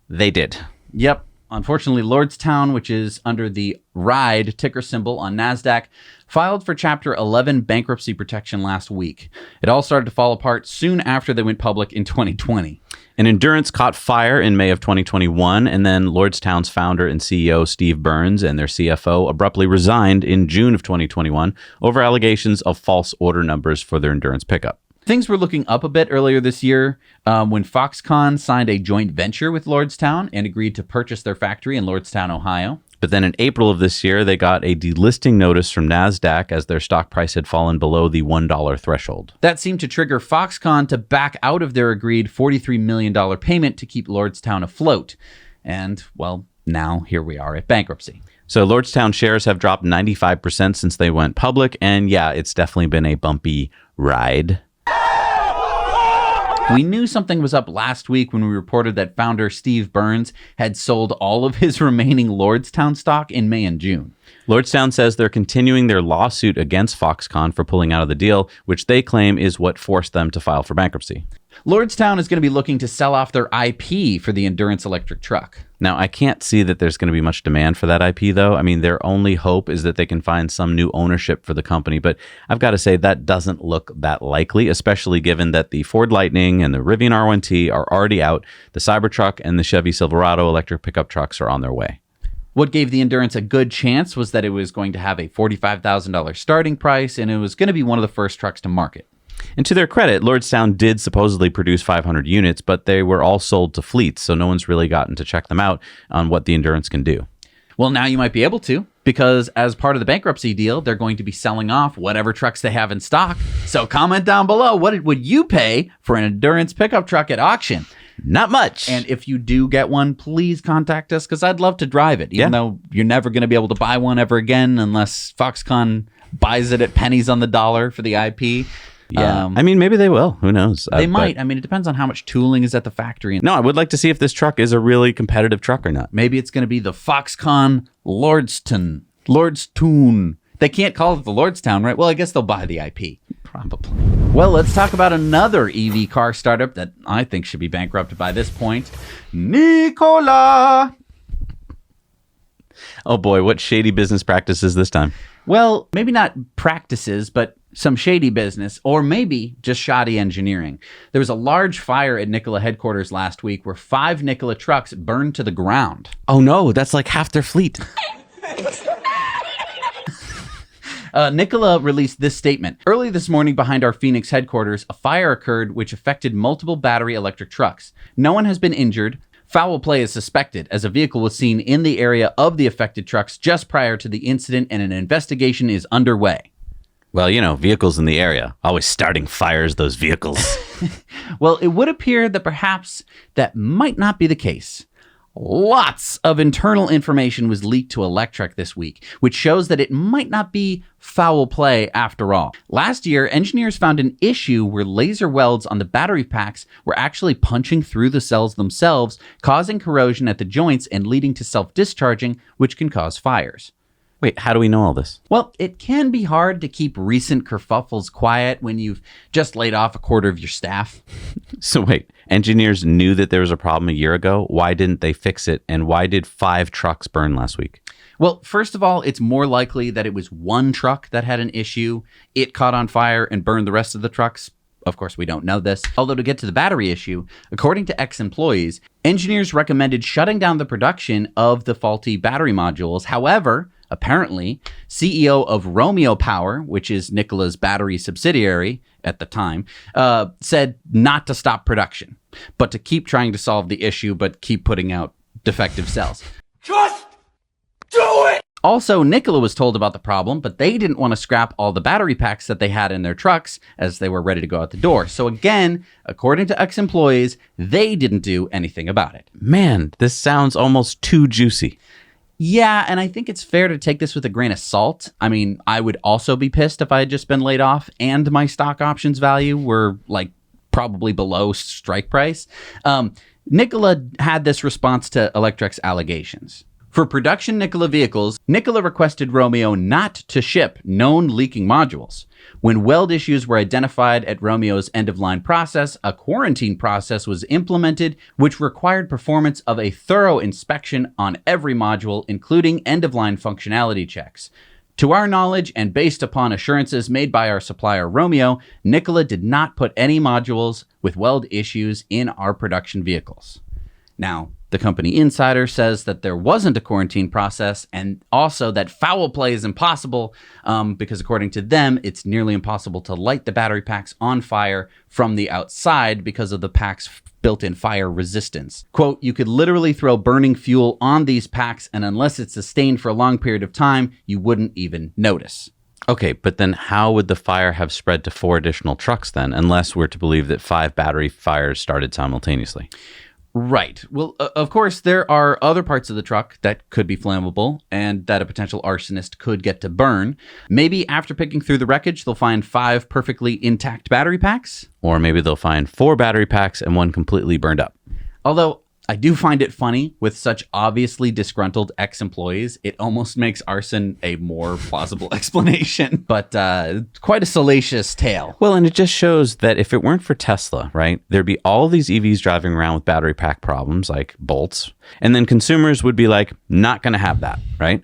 they did. Yep. Unfortunately, Lordstown, which is under the RIDE ticker symbol on NASDAQ, filed for Chapter 11 bankruptcy protection last week. It all started to fall apart soon after they went public in 2020. An Endurance caught fire in May of 2021, and then Lordstown's founder and CEO Steve Burns and their CFO abruptly resigned in June of 2021 over allegations of false order numbers for their Endurance pickup. Things were looking up a bit earlier this year when Foxconn signed a joint venture with Lordstown and agreed to purchase their factory in Lordstown, Ohio. But then in April of this year, they got a delisting notice from NASDAQ as their stock price had fallen below the $1 threshold. That seemed to trigger Foxconn to back out of their agreed $43 million payment to keep Lordstown afloat. And, well, now here we are at bankruptcy. So Lordstown shares have dropped 95% since they went public. And yeah, it's definitely been a bumpy ride. We knew something was up last week when we reported that founder Steve Burns had sold all of his remaining Lordstown stock in May and June. Lordstown says they're continuing their lawsuit against Foxconn for pulling out of the deal, which they claim is what forced them to file for bankruptcy. Lordstown is going to be looking to sell off their IP for the Endurance electric truck. Now, I can't see that there's going to be much demand for that IP, though. I mean, their only hope is that they can find some new ownership for the company. But I've got to say that doesn't look that likely, especially given that the Ford Lightning and the Rivian R1T are already out. The Cybertruck and the Chevy Silverado electric pickup trucks are on their way. What gave the Endurance a good chance was that it was going to have a $45,000 starting price, and it was going to be one of the first trucks to market. And to their credit, Lordstown did supposedly produce 500 units, but they were all sold to fleets, so no one's really gotten to check them out on what the Endurance can do. Well, now you might be able to, because as part of the bankruptcy deal, they're going to be selling off whatever trucks they have in stock. So comment down below, what would you pay for an Endurance pickup truck at auction? Not much. And if you do get one, please contact us, because I'd love to drive it, even though you're never going to be able to buy one ever again unless Foxconn buys it at pennies on the dollar for the IP. Yeah. I mean, maybe they will. Who knows? They might. I mean, it depends on how much tooling is at the factory. No, I would like to see if this truck is a really competitive truck or not. Maybe it's going to be the Foxconn Lordstown. They can't call it the Lordstown, right? Well, I guess they'll buy the IP. Probably. Well, let's talk about another EV car startup that I think should be bankrupted by this point. Nikola. Oh boy, what shady business practices this time? Well, maybe not practices, but some shady business, or maybe just shoddy engineering. There was a large fire at Nikola headquarters last week where 5 Nikola trucks burned to the ground. Oh no, that's like half their fleet. Nikola released this statement. Early this morning behind our Phoenix headquarters, a fire occurred which affected multiple battery electric trucks. No one has been injured. Foul play is suspected as a vehicle was seen in the area of the affected trucks just prior to the incident and an investigation is underway. Well, you know, vehicles in the area, always starting fires, those vehicles. Well, it would appear that perhaps that might not be the case. Lots of internal information was leaked to Electrek this week, which shows that it might not be foul play after all. Last year, engineers found an issue where laser welds on the battery packs were actually punching through the cells themselves, causing corrosion at the joints and leading to self-discharging, which can cause fires. Wait, how do we know all this? Well, it can be hard to keep recent kerfuffles quiet when you've just laid off a quarter of your staff. So wait, engineers knew that there was a problem a year ago. Why didn't they fix it? And why did 5 trucks burn last week? Well, first of all, it's more likely that it was one truck that had an issue. It caught on fire and burned the rest of the trucks. Of course, we don't know this. Although to get to the battery issue, according to ex-employees, engineers recommended shutting down the production of the faulty battery modules. However, apparently, CEO of Romeo Power, which is Nikola's battery subsidiary at the time, said not to stop production, but to keep trying to solve the issue, but keep putting out defective cells. Just do it! Also, Nikola was told about the problem, but they didn't want to scrap all the battery packs that they had in their trucks as they were ready to go out the door. So again, according to ex-employees, they didn't do anything about it. Man, this sounds almost too juicy. Yeah, and I think it's fair to take this with a grain of salt. I mean, I would also be pissed if I had just been laid off and my stock options value were like probably below strike price. Nikola had this response to Electrek's allegations. For production Nikola vehicles, Nikola requested Romeo not to ship known leaking modules. When weld issues were identified at Romeo's end-of-line process, a quarantine process was implemented which required performance of a thorough inspection on every module, including end-of-line functionality checks. To our knowledge, and based upon assurances made by our supplier Romeo, Nikola did not put any modules with weld issues in our production vehicles. Now, the company insider says that there wasn't a quarantine process and also that foul play is impossible because according to them, it's nearly impossible to light the battery packs on fire from the outside because of the pack's built-in fire resistance. Quote, you could literally throw burning fuel on these packs and unless it's sustained for a long period of time, you wouldn't even notice. Okay, but then how would the fire have spread to 4 additional trucks then, unless we're to believe that 5 battery fires started simultaneously? Right. Well, of course, there are other parts of the truck that could be flammable and that a potential arsonist could get to burn. Maybe after picking through the wreckage, they'll find 5 perfectly intact battery packs. Or maybe they'll find 4 battery packs and 1 completely burned up. Although I do find it funny with such obviously disgruntled ex-employees, it almost makes arson a more plausible explanation, but quite a salacious tale. Well, and it just shows that if it weren't for Tesla, right, there'd be all these EVs driving around with battery pack problems like bolts, and then consumers would be like, not going to have that, right?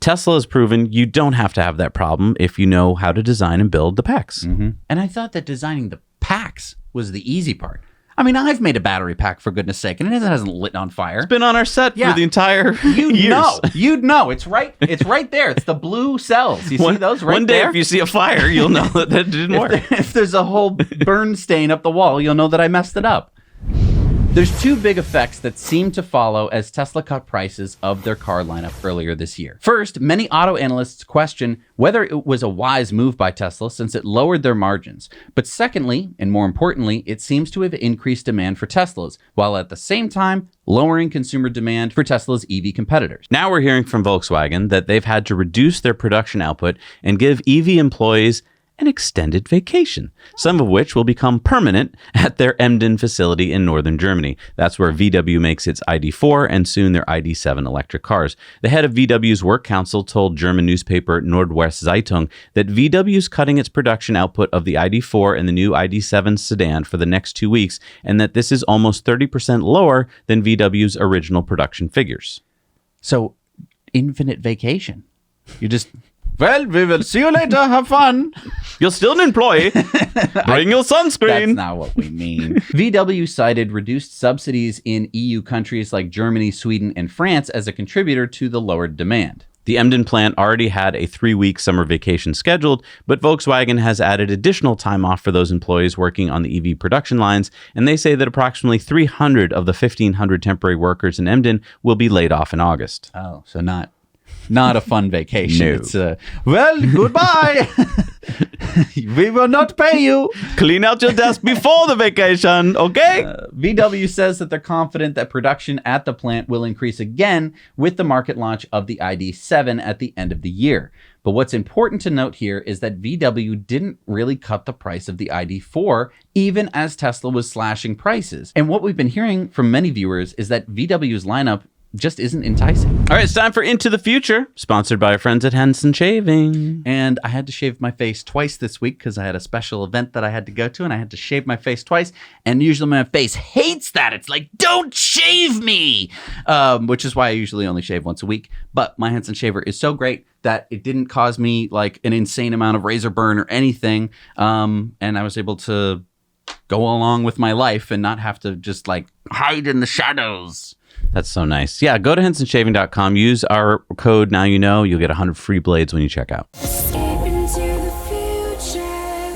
Tesla has proven you don't have to have that problem if you know how to design and build the packs. Mm-hmm. And I thought that designing the packs was the easy part. I mean, I've made a battery pack for goodness sake, and it hasn't lit on fire. It's been on our set for the entire years. You'd know. It's right there. It's the blue cells. You see those right there? One day, if you see a fire, you'll know that didn't work. If there's a whole burn stain up the wall, you'll know that I messed it up. There's 2 big effects that seem to follow as Tesla cut prices of their car lineup earlier this year. First, many auto analysts question whether it was a wise move by Tesla since it lowered their margins. But secondly, and more importantly, it seems to have increased demand for Teslas, while at the same time lowering consumer demand for Tesla's EV competitors. Now we're hearing from Volkswagen that they've had to reduce their production output and give EV employees an extended vacation, some of which will become permanent at their Emden facility in northern Germany. That's where VW makes its ID4 and soon their ID7 electric cars. The head of VW's work council told German newspaper Nordwest Zeitung that VW is cutting its production output of the ID4 and the new ID7 sedan for the next 2 weeks, and that this is almost 30% lower than VW's original production figures. So, infinite vacation. You just... Well, we will see you later. Have fun. You're still an employee. Bring your sunscreen. That's not what we mean. VW cited reduced subsidies in EU countries like Germany, Sweden, and France as a contributor to the lowered demand. The Emden plant already had a 3-week summer vacation scheduled, but Volkswagen has added additional time off for those employees working on the EV production lines, and they say that approximately 300 of the 1,500 temporary workers in Emden will be laid off in August. Oh, so not a fun vacation. No. It's well, goodbye. We will not pay you. Clean out your desk before the vacation, okay? VW says that they're confident that production at the plant will increase again with the market launch of the ID7 at the end of the year. But what's important to note here is that VW didn't really cut the price of the ID4, even as Tesla was slashing prices. And what we've been hearing from many viewers is that VW's lineup just isn't enticing. All right, it's time for Into the Future, sponsored by our friends at Henson Shaving. And I had to shave my face twice this week because I had a special event that I had to go to, and I had to shave my face twice. And usually my face hates that. It's like, don't shave me, which is why I usually only shave once a week. But my Henson shaver is so great that it didn't cause me like an insane amount of razor burn or anything. And I was able to go along with my life and not have to just like hide in the shadows. That's so nice. Yeah, go to hensonshaving.com. Use our code Now You Know. You'll get 100 free blades when you check out.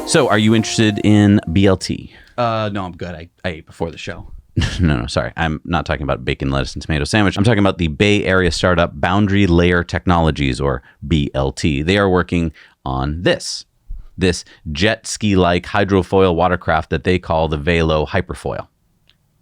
So, are you interested in BLT? No, I'm good. I ate before the show. No, sorry. I'm not talking about bacon, lettuce, and tomato sandwich. I'm talking about the Bay Area startup Boundary Layer Technologies, or BLT. They are working on this jet ski-like hydrofoil watercraft that they call the Velo Hyperfoil.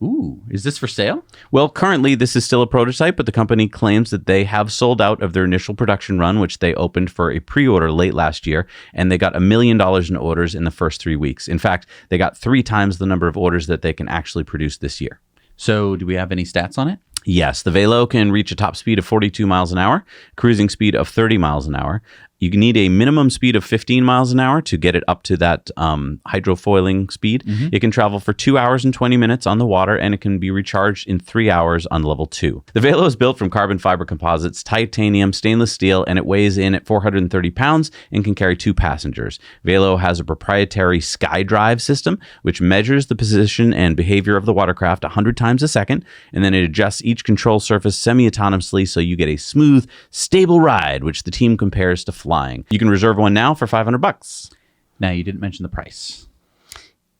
Ooh, is this for sale? Well, currently this is still a prototype, but the company claims that they have sold out of their initial production run, which they opened for a pre-order late last year, and they got $1 million in orders in the first 3 weeks. In fact, they got 3 times the number of orders that they can actually produce this year. So do we have any stats on it? Yes, the Velo can reach a top speed of 42 miles an hour, cruising speed of 30 miles an hour. You need a minimum speed of 15 miles an hour to get it up to that hydrofoiling speed. Mm-hmm. It can travel for 2 hours and 20 minutes on the water, and it can be recharged in 3 hours on level 2. The Velo is built from carbon fiber composites, titanium, stainless steel, and it weighs in at 430 pounds and can carry 2 passengers. Velo has a proprietary SkyDrive system, which measures the position and behavior of the watercraft 100 times a second, and then it adjusts each control surface semi-autonomously so you get a smooth, stable ride, which the team compares to flying. You can reserve one now for $500. Now, you didn't mention the price.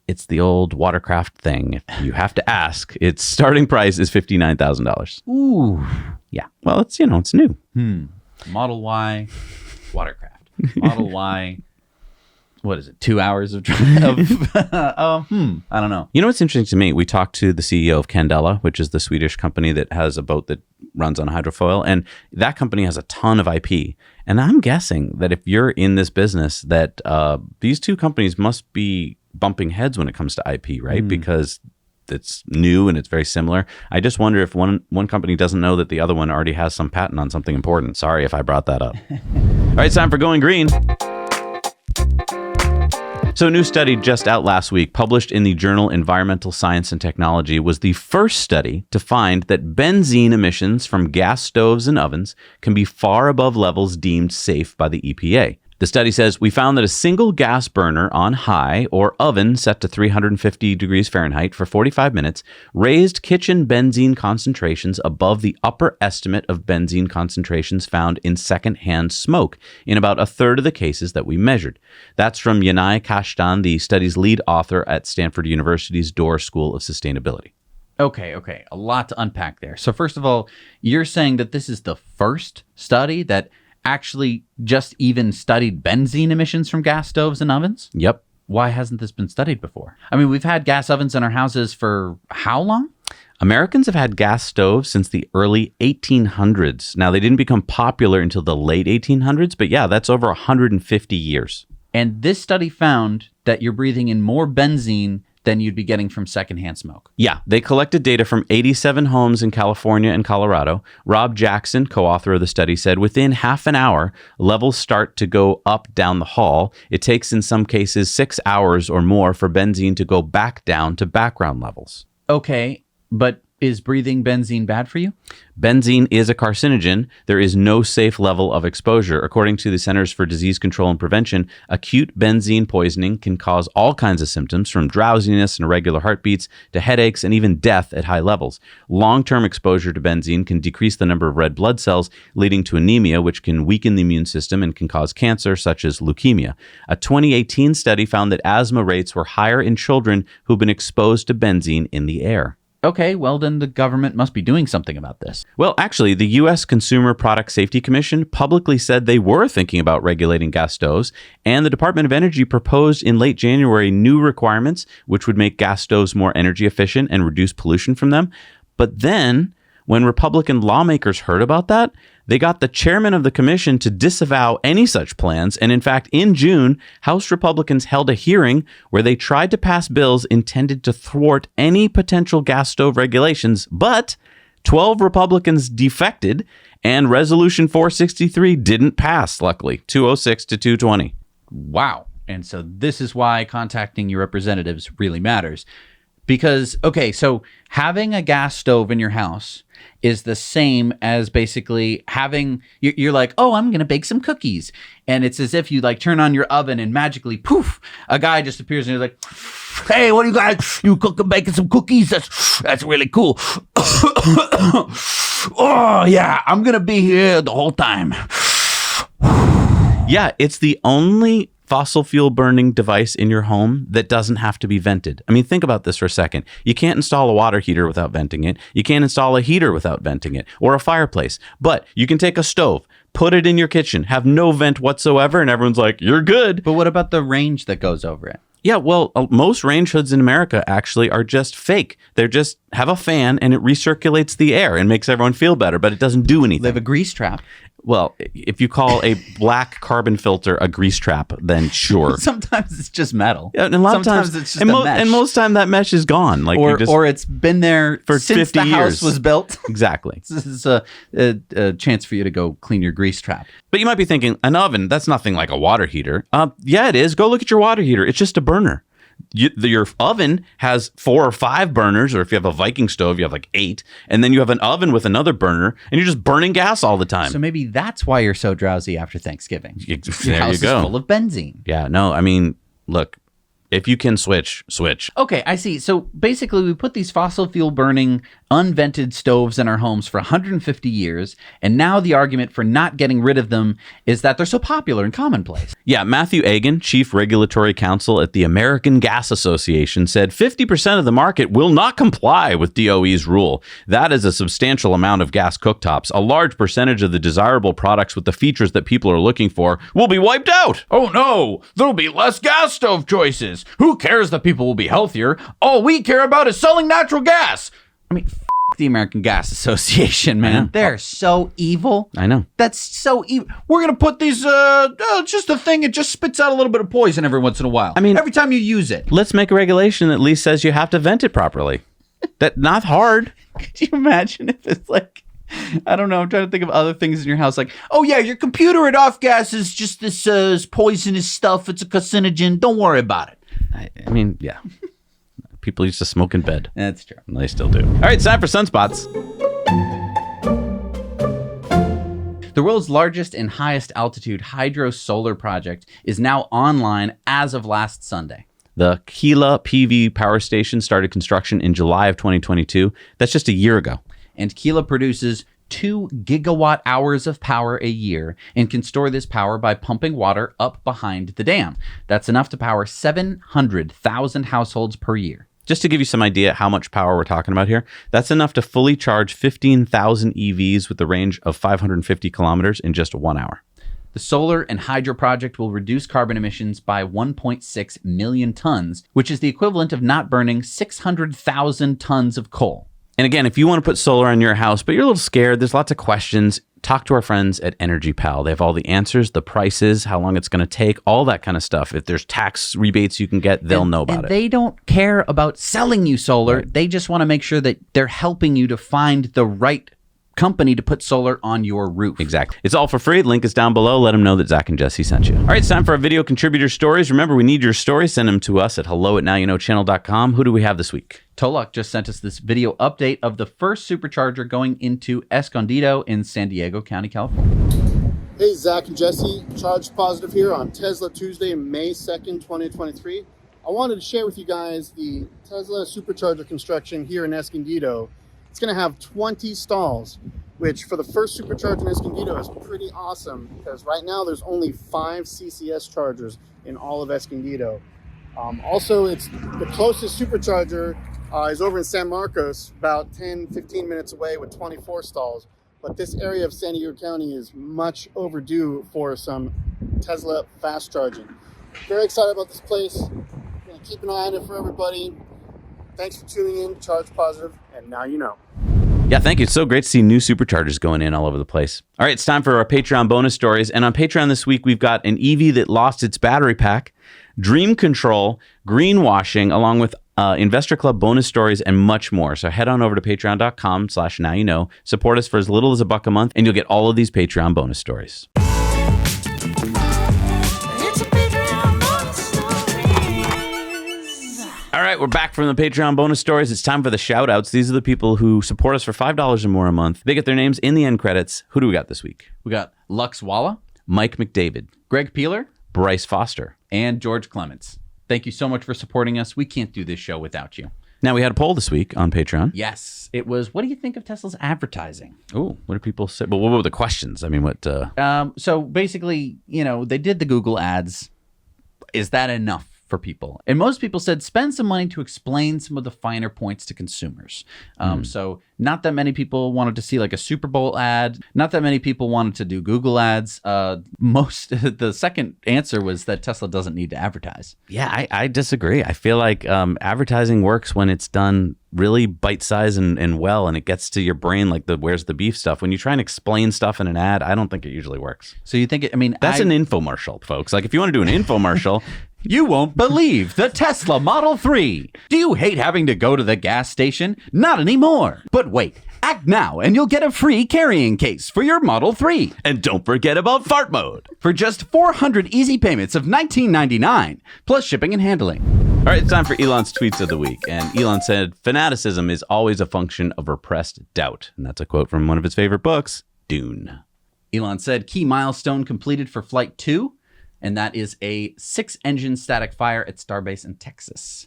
It's the old watercraft thing. If you have to ask, its starting price is $59,000. Ooh. Yeah. Well, it's new. Model Y watercraft. Model Y. What is it? 2 hours of drive? I don't know. You know what's interesting to me? We talked to the CEO of Candela, which is the Swedish company that has a boat that runs on hydrofoil, and that company has a ton of IP. And I'm guessing that if you're in this business, that these two companies must be bumping heads when it comes to IP, right? Because it's new and it's very similar. I just wonder if one company doesn't know that the other one already has some patent on something important. Sorry if I brought that up. All right, it's time for Going Green. So a new study just out last week, published in the journal Environmental Science and Technology, was the first study to find that benzene emissions from gas stoves and ovens can be far above levels deemed safe by the EPA. The study says, we found that a single gas burner on high or oven set to 350 degrees Fahrenheit for 45 minutes raised kitchen benzene concentrations above the upper estimate of benzene concentrations found in secondhand smoke in about a third of the cases that we measured. That's from Yanai Kashtan, the study's lead author at Stanford University's Dorr School of Sustainability. Okay. A lot to unpack there. So first of all, you're saying that this is the first study that actually just even studied benzene emissions from gas stoves and ovens? Yep. Why hasn't this been studied before? I mean, we've had gas ovens in our houses for how long? Americans have had gas stoves since the early 1800s. Now, they didn't become popular until the late 1800s, but yeah, that's over 150 years. And this study found that you're breathing in more benzene than you'd be getting from secondhand smoke. Yeah, they collected data from 87 homes in California and Colorado. Rob Jackson, co-author of the study, said within half an hour, levels start to go up down the hall. It takes, in some cases, 6 hours or more for benzene to go back down to background levels. Okay, but is breathing benzene bad for you? Benzene is a carcinogen. There is no safe level of exposure. According to the Centers for Disease Control and Prevention, acute benzene poisoning can cause all kinds of symptoms, from drowsiness and irregular heartbeats to headaches and even death at high levels. Long-term exposure to benzene can decrease the number of red blood cells, leading to anemia, which can weaken the immune system and can cause cancer, such as leukemia. A 2018 study found that asthma rates were higher in children who've been exposed to benzene in the air. Okay, well then the government must be doing something about this. Well, actually, the U.S. Consumer Product Safety Commission publicly said they were thinking about regulating gas stoves, and the Department of Energy proposed in late January new requirements which would make gas stoves more energy efficient and reduce pollution from them. But then, when Republican lawmakers heard about that, they got the chairman of the commission to disavow any such plans. And in fact, in June, House Republicans held a hearing where they tried to pass bills intended to thwart any potential gas stove regulations. But 12 Republicans defected, and Resolution 463 didn't pass, luckily, 206 to 220. Wow. And so this is why contacting your representatives really matters. Because, okay, so having a gas stove in your house is the same as basically having, you're like, oh, I'm going to bake some cookies. And it's as if you like turn on your oven and magically, poof, a guy just appears and you're like, hey, what do you guys, you cooking, baking some cookies? That's really cool. Oh, yeah, I'm going to be here the whole time. Yeah, it's the only fossil fuel burning device in your home that doesn't have to be vented. I mean, think about this for a second. You can't install a water heater without venting it. You can't install a heater without venting it, or a fireplace. But you can take a stove, put it in your kitchen, have no vent whatsoever, and everyone's like, you're good. But what about the range that goes over it? Yeah, well, most range hoods in America actually are just fake. They're just have a fan and it recirculates the air and makes everyone feel better, but it doesn't do anything. They have a grease trap. Well, if you call a black carbon filter a grease trap, then sure. Sometimes it's just metal. Yeah, and a lot Sometimes of times it's just a mesh. And most time that mesh is gone. Like or it's been there for since 50 the years. house was built. Exactly. This is a chance for you to go clean your grease trap. But you might be thinking, an oven, that's nothing like a water heater. Yeah, it is. Go look at your water heater. It's just a burner. Your oven has 4 or 5 burners, or if you have a Viking stove, you have like 8, and then you have an oven with another burner, and you're just burning gas all the time. So maybe that's why you're so drowsy after Thanksgiving. Your there house you go. is full of benzene. Yeah, no, I mean, look, if you can switch. Okay, I see. So basically, we put these fossil fuel burning, unvented stoves in our homes for 150 years, and now the argument for not getting rid of them is that they're so popular and commonplace. Yeah, Matthew Agan, Chief Regulatory Counsel at the American Gas Association, said 50% of the market will not comply with DOE's rule. That is a substantial amount of gas cooktops. A large percentage of the desirable products with the features that people are looking for will be wiped out. Oh no, there'll be less gas stove choices. Who cares that people will be healthier? All we care about is selling natural gas. I mean, the American Gas Association, man. They're so evil. I know. That's so evil. We're going to put these, just a thing. It just spits out a little bit of poison every once in a while. I mean, every time you use it. Let's make a regulation that at least says you have to vent it properly. That's not hard. Could you imagine if it's like, I don't know, I'm trying to think of other things in your house. Like, oh yeah, your computer at off gas is just this poisonous stuff. It's a carcinogen. Don't worry about it. I mean, yeah. People used to smoke in bed. That's true. And they still do. All right, it's time for Sunspots. The world's largest and highest altitude hydro solar project is now online as of last Sunday. The Nikola PV power station started construction in July of 2022. That's just a year ago. And Nikola produces 2 gigawatt hours of power a year and can store this power by pumping water up behind the dam. That's enough to power 700,000 households per year. Just to give you some idea how much power we're talking about here, that's enough to fully charge 15,000 EVs with a range of 550 kilometers in just 1 hour. The solar and hydro project will reduce carbon emissions by 1.6 million tons, which is the equivalent of not burning 600,000 tons of coal. And again, if you want to put solar on your house, but you're a little scared, there's lots of questions, talk to our friends at Energy Pal. They have all the answers, the prices, how long it's going to take, all that kind of stuff. If there's tax rebates you can get, they'll know about it. They don't care about selling you solar. Right. They just want to make sure that they're helping you to find the right company to put solar on your roof. Exactly. It's all for free. Link is down below. Let them know that Zach and Jesse sent you. All right, it's time for our video contributor stories. Remember, we need your stories. Send them to us at hello@nowyouknowchannel.com. Who do we have this week? Tolok just sent us this video update of the first supercharger going into Escondido in San Diego County, California. Hey, Zach and Jesse. Charged Positive here on Tesla Tuesday, May 2nd, 2023. I wanted to share with you guys the Tesla supercharger construction here in Escondido. It's going to have 20 stalls, which for the first supercharger in Escondido is pretty awesome because right now there's only 5 CCS chargers in all of Escondido. Also, it's the closest supercharger is over in San Marcos, about 10-15 minutes away with 24 stalls. But this area of San Diego County is much overdue for some Tesla fast charging. Very excited about this place. Gonna keep an eye on it for everybody. Thanks for tuning in, Charge Positive, and now you know. Yeah, thank you. It's so great to see new superchargers going in all over the place. All right, it's time for our Patreon bonus stories. And on Patreon this week, we've got an EV that lost its battery pack, dream control, greenwashing, along with Investor Club bonus stories and much more. So head on over to patreon.com/nowyouknow. Support us for as little as $1 a month, and you'll get all of these Patreon bonus stories. All right, we're back from the Patreon bonus stories. It's time for the shout-outs. These are the people who support us for $5 or more a month. They get their names in the end credits. Who do we got this week? We got Lux Walla, Mike McDavid, Greg Peeler, Bryce Foster, and George Clements. Thank you so much for supporting us. We can't do this show without you. Now, we had a poll this week on Patreon. Yes. It was, what do you think of Tesla's advertising? Oh, what do people say? Well, what were the questions? I mean, what... So basically, they did the Google ads. Is that enough for people? And most people said spend some money to explain some of the finer points to consumers. So not that many people wanted to see like a Super Bowl ad. Not that many people wanted to do Google ads. The second answer was that Tesla doesn't need to advertise. Yeah, I disagree. I feel like advertising works when it's done really bite-sized and well, and it gets to your brain like the where's the beef stuff. When you try and explain stuff in an ad, I don't think it usually works. So you think that's an infomercial, folks. Like if you want to do an infomercial... You won't believe the Tesla Model 3. Do you hate having to go to the gas station? Not anymore. But wait, act now and you'll get a free carrying case for your Model 3. And don't forget about fart mode. For just 400 easy payments of $19.99, plus shipping and handling. All right, it's time for Elon's tweets of the week. And Elon said, fanaticism is always a function of repressed doubt. And that's a quote from one of his favorite books, Dune. Elon said, key milestone completed for Flight 2. And that is a 6-engine static fire at Starbase in Texas.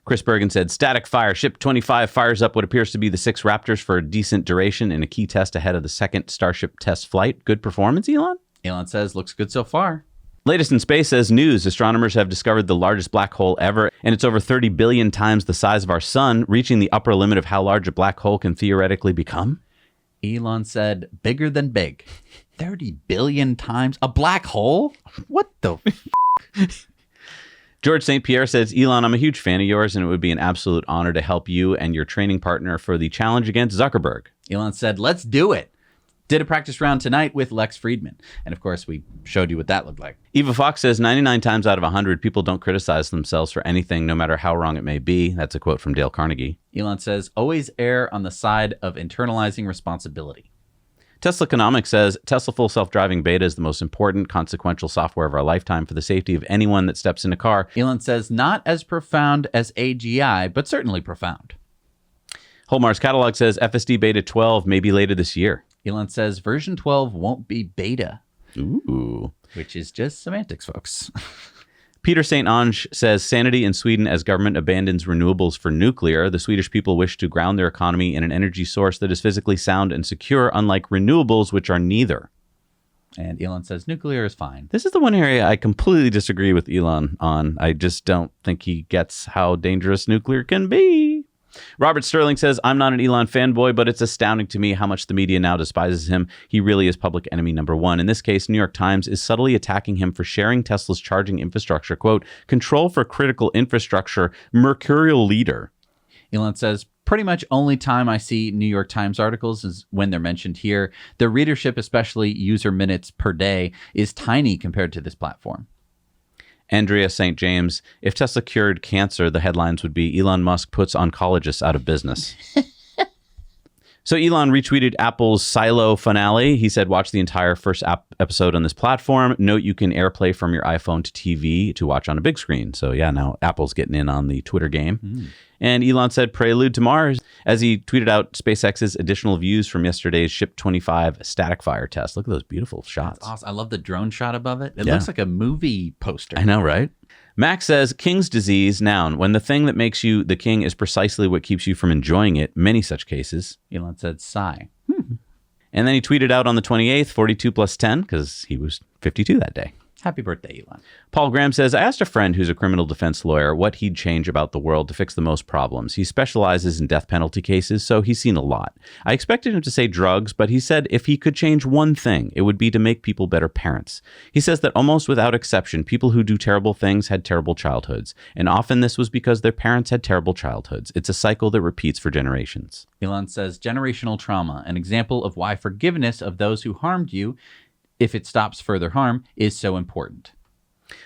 Chris Bergen said, static fire. Ship 25 fires up what appears to be the 6 Raptors for a decent duration in a key test ahead of the second Starship test flight. Good performance, Elon? Elon says, looks good so far. Latest in space says news. Astronomers have discovered the largest black hole ever, and it's over 30 billion times the size of our sun, reaching the upper limit of how large a black hole can theoretically become. Elon said, bigger than big. 30 billion times? A black hole? What the f***? George St. Pierre says, Elon, I'm a huge fan of yours, and it would be an absolute honor to help you and your training partner for the challenge against Zuckerberg. Elon said, let's do it. Did a practice round tonight with Lex Friedman. And of course, we showed you what that looked like. Eva Fox says, 99 times out of 100, people don't criticize themselves for anything, no matter how wrong it may be. That's a quote from Dale Carnegie. Elon says, always err on the side of internalizing responsibility. Tesla Economics says, Tesla Full Self-Driving Beta is the most important, consequential software of our lifetime for the safety of anyone that steps in a car. Elon says, not as profound as AGI, but certainly profound. Holmar's Catalog says, FSD Beta 12 may be later this year. Elon says, version 12 won't be beta. Ooh. Which is just semantics, folks. Peter St. Ange says, sanity in Sweden as government abandons renewables for nuclear. The Swedish people wish to ground their economy in an energy source that is physically sound and secure, unlike renewables, which are neither. And Elon says nuclear is fine. This is the one area I completely disagree with Elon on. I just don't think he gets how dangerous nuclear can be. Robert Sterling says, I'm not an Elon fanboy, but it's astounding to me how much the media now despises him. He really is public enemy number one. In this case, New York Times is subtly attacking him for sharing Tesla's charging infrastructure. Quote, control for critical infrastructure, mercurial leader. Elon says, pretty much only time I see New York Times articles is when they're mentioned here. The readership, especially user minutes per day, is tiny compared to this platform. Andrea St. James, if Tesla cured cancer, the headlines would be Elon Musk puts oncologists out of business. So Elon retweeted Apple's Silo finale. He said, watch the entire first episode on this platform. Note you can AirPlay from your iPhone to TV to watch on a big screen. So yeah, now Apple's getting in on the Twitter game. And Elon said, prelude to Mars, as he tweeted out SpaceX's additional views from yesterday's Ship 25 static fire test. Look at those beautiful shots. That's awesome. I love the drone shot above it. It looks like a movie poster. I know, right? Max says, king's disease, noun. When the thing that makes you the king is precisely what keeps you from enjoying it. Many such cases. Elon said, sigh. And then he tweeted out on the 28th, 42 plus 10, because he was 52 that day. Happy birthday, Elon. Paul Graham says, I asked a friend who's a criminal defense lawyer what he'd change about the world to fix the most problems. He specializes in death penalty cases, so he's seen a lot. I expected him to say drugs, but he said if he could change one thing, it would be to make people better parents. He says that almost without exception, people who do terrible things had terrible childhoods. And often this was because their parents had terrible childhoods. It's a cycle that repeats for generations. Elon says, generational trauma, an example of why forgiveness of those who harmed you, if it stops further harm, is so important.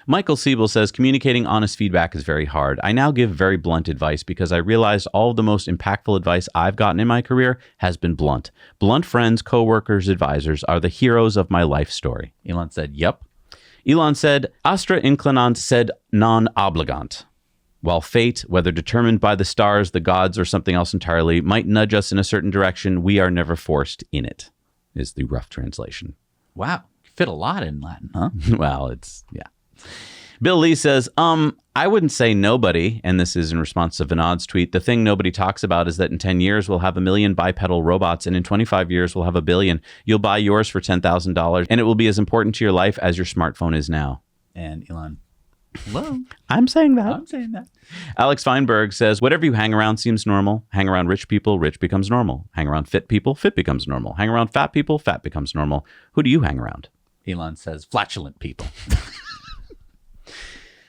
Michael Siebel says, communicating honest feedback is very hard. I now give very blunt advice because I realized all of the most impactful advice I've gotten in my career has been blunt. Blunt friends, coworkers, advisors are the heroes of my life story. Elon said, yep. Elon said, astra inclinant sed non obligant. While fate, whether determined by the stars, the gods, or something else entirely, might nudge us in a certain direction, we are never forced in it, is the rough translation. Wow. Fit a lot in Latin, huh? Well, it's, yeah. Bill Lee says, I wouldn't say nobody, and this is in response to Vinod's tweet. The thing nobody talks about is that in 10 years, we'll have 1 million bipedal robots, and in 25 years, we'll have 1 billion. You'll buy yours for $10,000, and it will be as important to your life as your smartphone is now. And Elon, hello. I'm saying that. I'm saying that. Alex Feinberg says, whatever you hang around seems normal. Hang around rich people, rich becomes normal. Hang around fit people, fit becomes normal. Hang around fat people, fat becomes normal. Who do you hang around? Elon says, flatulent people.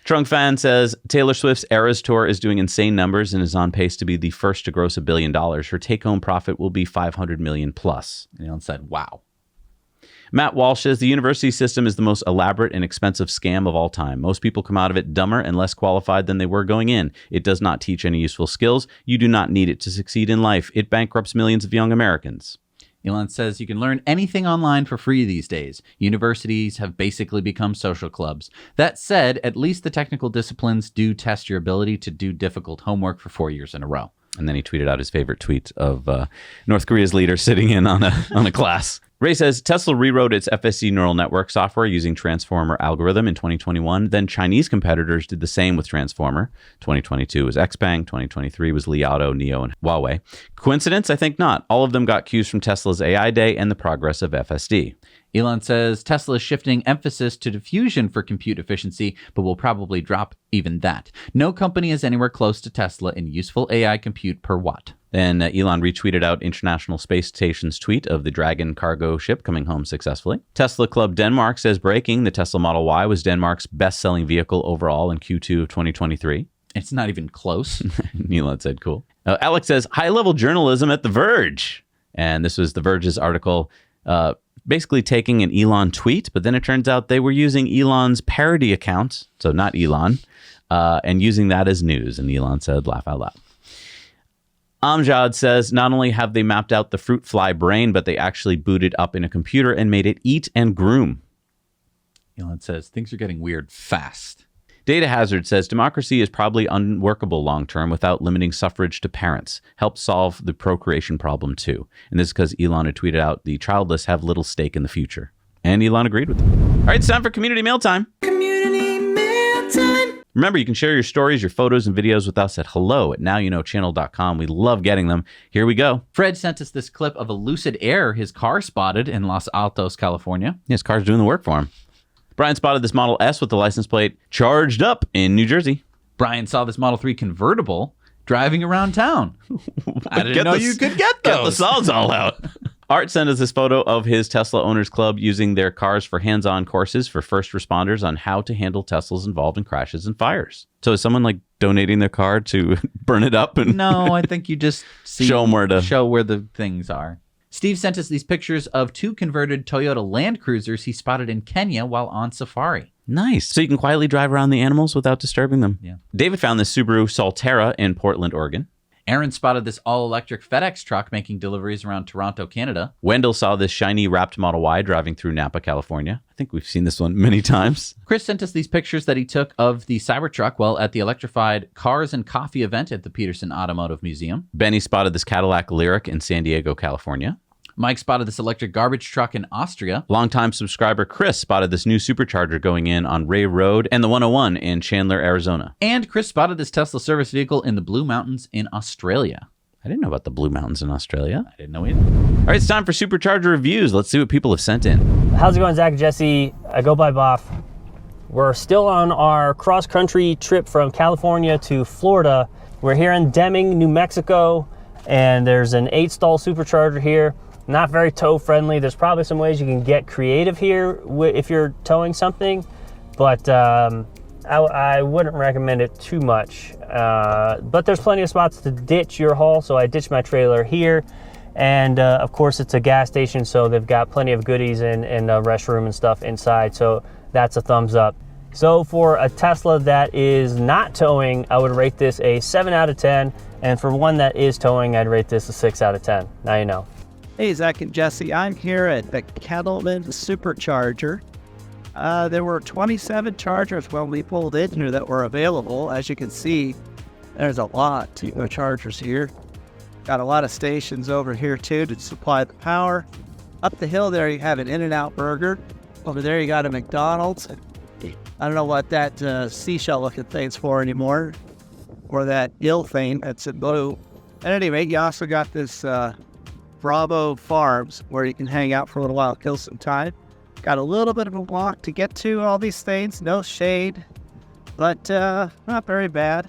Trunk Fan says, Taylor Swift's Eras Tour is doing insane numbers and is on pace to be the first to gross $1 billion. Her take-home profit will be $500 million plus. And Elon said, wow. Matt Walsh says the university system is the most elaborate and expensive scam of all time. Most people come out of it dumber and less qualified than they were going in. It does not teach any useful skills. You do not need it to succeed in life. It bankrupts millions of young Americans. Elon says you can learn anything online for free these days. Universities have basically become social clubs. That said, at least the technical disciplines do test your ability to do difficult homework for 4 years in a row. And then he tweeted out his favorite tweet of North Korea's leader sitting in on a class. Ray says Tesla rewrote its FSD neural network software using Transformer algorithm in 2021. Then Chinese competitors did the same with Transformer. 2022 was XPeng. 2023 was Li Auto, NIO, and Huawei. Coincidence? I think not. All of them got cues from Tesla's AI Day and the progress of FSD. Elon says Tesla is shifting emphasis to diffusion for compute efficiency, but will probably drop even that. No company is anywhere close to Tesla in useful AI compute per watt. Then Elon retweeted out International Space Station's tweet of the Dragon cargo ship coming home successfully. Tesla Club Denmark says breaking, the Tesla Model Y was Denmark's best-selling vehicle overall in Q2 of 2023. It's not even close. Elon said cool. Alex says high-level journalism at The Verge. And this was The Verge's article basically taking an Elon tweet, but then it turns out they were using Elon's parody account, so not Elon, and using that as news. And Elon said, laugh out loud. Amjad says, not only have they mapped out the fruit fly brain, but they actually booted up in a computer and made it eat and groom. Elon says, things are getting weird fast. Data Hazard says, democracy is probably unworkable long-term without limiting suffrage to parents. Help solve the procreation problem, too. And this is because Elon had tweeted out, the childless have little stake in the future. And Elon agreed with him. All right, it's time for Community Mail Time. Community Mail Time. Remember, you can share your stories, your photos, and videos with us at hello@nowyouknowchannel.com. We love getting them. Here we go. Fred sent us this clip of a Lucid Air his car spotted in Los Altos, California. His car's doing the work for him. Brian spotted this Model S with the license plate charged up in New Jersey. Brian saw this Model 3 convertible driving around town. I didn't know you could get those. Get the Sawzall out. Art sent us this photo of his Tesla Owners Club using their cars for hands-on courses for first responders on how to handle Teslas involved in crashes and fires. So is someone like donating their car to burn it up? And No, I think you just show where the things are. Steve sent us these pictures of 2 converted Toyota Land Cruisers he spotted in Kenya while on safari. Nice. So you can quietly drive around the animals without disturbing them. Yeah. David found this Subaru Solterra in Portland, Oregon. Aaron spotted this all-electric FedEx truck making deliveries around Toronto, Canada. Wendell saw this shiny wrapped Model Y driving through Napa, California. I think we've seen this one many times. Chris sent us these pictures that he took of the Cybertruck while at the electrified Cars and Coffee event at the Peterson Automotive Museum. Benny spotted this Cadillac Lyric in San Diego, California. Mike spotted this electric garbage truck in Austria. Longtime subscriber Chris spotted this new supercharger going in on Ray Road and the 101 in Chandler, Arizona. And Chris spotted this Tesla service vehicle in the Blue Mountains in Australia. I didn't know about the Blue Mountains in Australia. I didn't know either. All right, it's time for Supercharger reviews. Let's see what people have sent in. How's it going, Zach and Jesse? I go by Boff. We're still on our cross-country trip from California to Florida. We're here in Deming, New Mexico, and there's an 8-stall supercharger here. Not very tow friendly. There's probably some ways you can get creative here if you're towing something, but I wouldn't recommend it too much. But there's plenty of spots to ditch your haul, so I ditched my trailer here. And of course, it's a gas station, so they've got plenty of goodies and a restroom and stuff inside, so that's a thumbs up. So for a Tesla that is not towing, I would rate this a 7 out of 10. And for one that is towing, I'd rate this a 6 out of 10. Now you know. Hey, Zach and Jesse, I'm here at the Cattleman Supercharger. There were 27 chargers when we pulled in here that were available. As you can see, there's a lot of chargers here. Got a lot of stations over here too to supply the power. Up the hill there you have an In-N-Out Burger. Over there you got a McDonald's. I don't know what that seashell looking thing's for anymore. Or that ill thing that's in blue. At any rate, you also got this Bravo Farms, where you can hang out for a little while, kill some time. Got a little bit of a walk to get to all these things, no shade, but not very bad.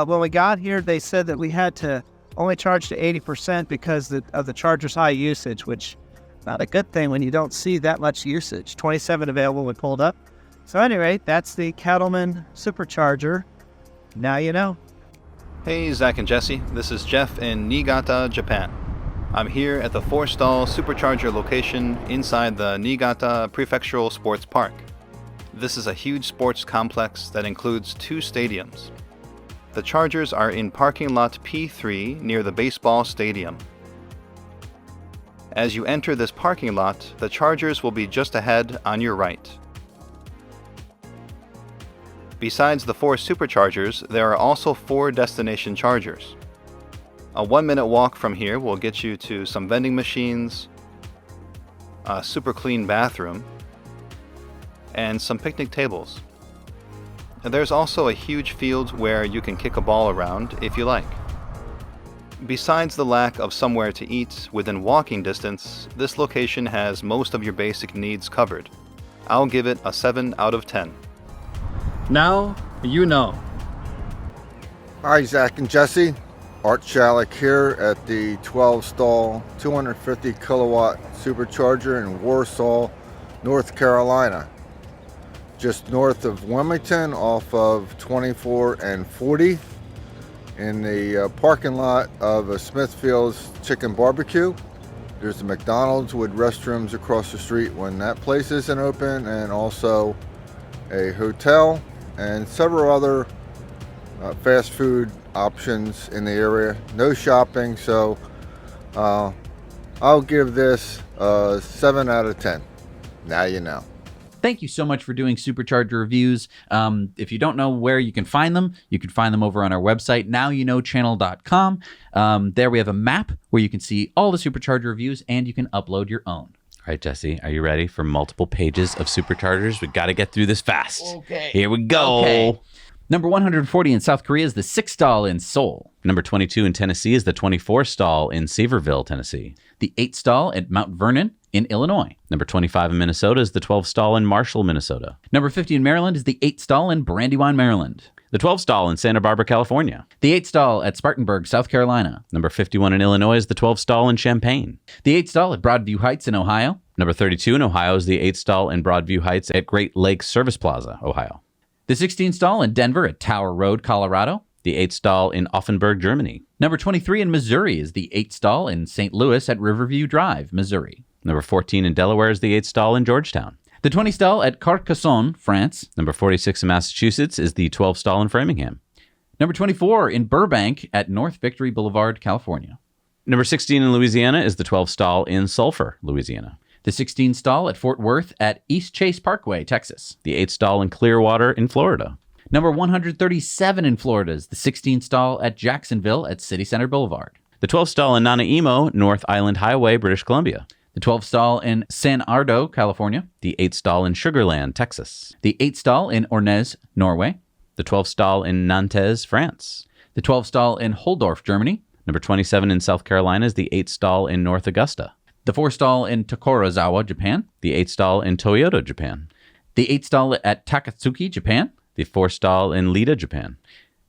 When we got here, they said that we had to only charge to 80% because of the charger's high usage, which is not a good thing when you don't see that much usage. 27 available when pulled up. So anyway, that's the Cattleman Supercharger. Now you know. Hey, Zach and Jesse, this is Jeff in Niigata, Japan. I'm here at the 4-stall Supercharger location inside the Niigata Prefectural Sports Park. This is a huge sports complex that includes 2 stadiums. The chargers are in parking lot P3 near the baseball stadium. As you enter this parking lot, the chargers will be just ahead on your right. Besides the 4 superchargers, there are also 4 destination chargers. A 1-minute walk from here will get you to some vending machines, a super clean bathroom, and some picnic tables. And there's also a huge field where you can kick a ball around if you like. Besides the lack of somewhere to eat within walking distance, this location has most of your basic needs covered. I'll give it a 7 out of 10. Now you know. Hi, Zach and Jesse. Art Shalik here at the 12-stall 250 kilowatt supercharger in Warsaw, North Carolina. Just north of Wilmington off of 24 and 40 in the parking lot of a Smithfield's Chicken Barbecue. There's a McDonald's with restrooms across the street when that place isn't open, and also a hotel and several other fast food options in the area. No shopping, so I'll give this a 7 out of 10. Now you know. Thank you so much for doing Supercharger reviews. If you don't know where you can find them over on our website, NowYouKnowChannel.com. There we have a map where you can see all the Supercharger reviews, and you can upload your own. All right, Jesse, are you ready for multiple pages of superchargers? We got to get through this fast. Okay. Here we go. Okay. Number 140 in South Korea is the 6-stall in Seoul. Number 22 in Tennessee is the 24-stall in Saverville, Tennessee. The 8-stall at Mount Vernon in Illinois. Number 25 in Minnesota is the 12-stall in Marshall, Minnesota. Number 50 in Maryland is the 8-stall in Brandywine, Maryland. The 12-stall in Santa Barbara, California. The 8-stall at Spartanburg, South Carolina. Number 51 in Illinois is the 12-stall in Champaign. The 8-stall at Broadview Heights in Ohio. Number 32 in Ohio is the 8-stall in Broadview Heights at Great Lakes Service Plaza, Ohio. The 16-stall in Denver at Tower Road, Colorado. The 8 stall in Offenburg, Germany. Number 23 in Missouri is the 8 stall in St. Louis at Riverview Drive, Missouri. Number 14 in Delaware is the 8 stall in Georgetown. The 20 stall at Carcassonne, France. Number 46 in Massachusetts is the 12 stall in Framingham. Number 24 in Burbank at North Victory Boulevard, California. Number 16 in Louisiana is the 12 stall in Sulphur, Louisiana. The 16 stall at Fort Worth at East Chase Parkway, Texas. The 8 stall in Clearwater in Florida. Number 137 in Florida is the 16 stall at Jacksonville at City Center Boulevard. The 12 stall in Nanaimo, North Island Highway, British Columbia. The 12 stall in San Ardo, California. The 8 stall in Sugarland, Texas. The 8 stall in Ornez, Norway. The 12 stall in Nantes, France. The 12 stall in Holdorf, Germany. Number 27 in South Carolina is the 8 stall in North Augusta. The 4 stall in Tokorozawa, Japan. The 8 stall in Toyota, Japan. The 8 stall at Takatsuki, Japan. The 4 stall in Lida, Japan.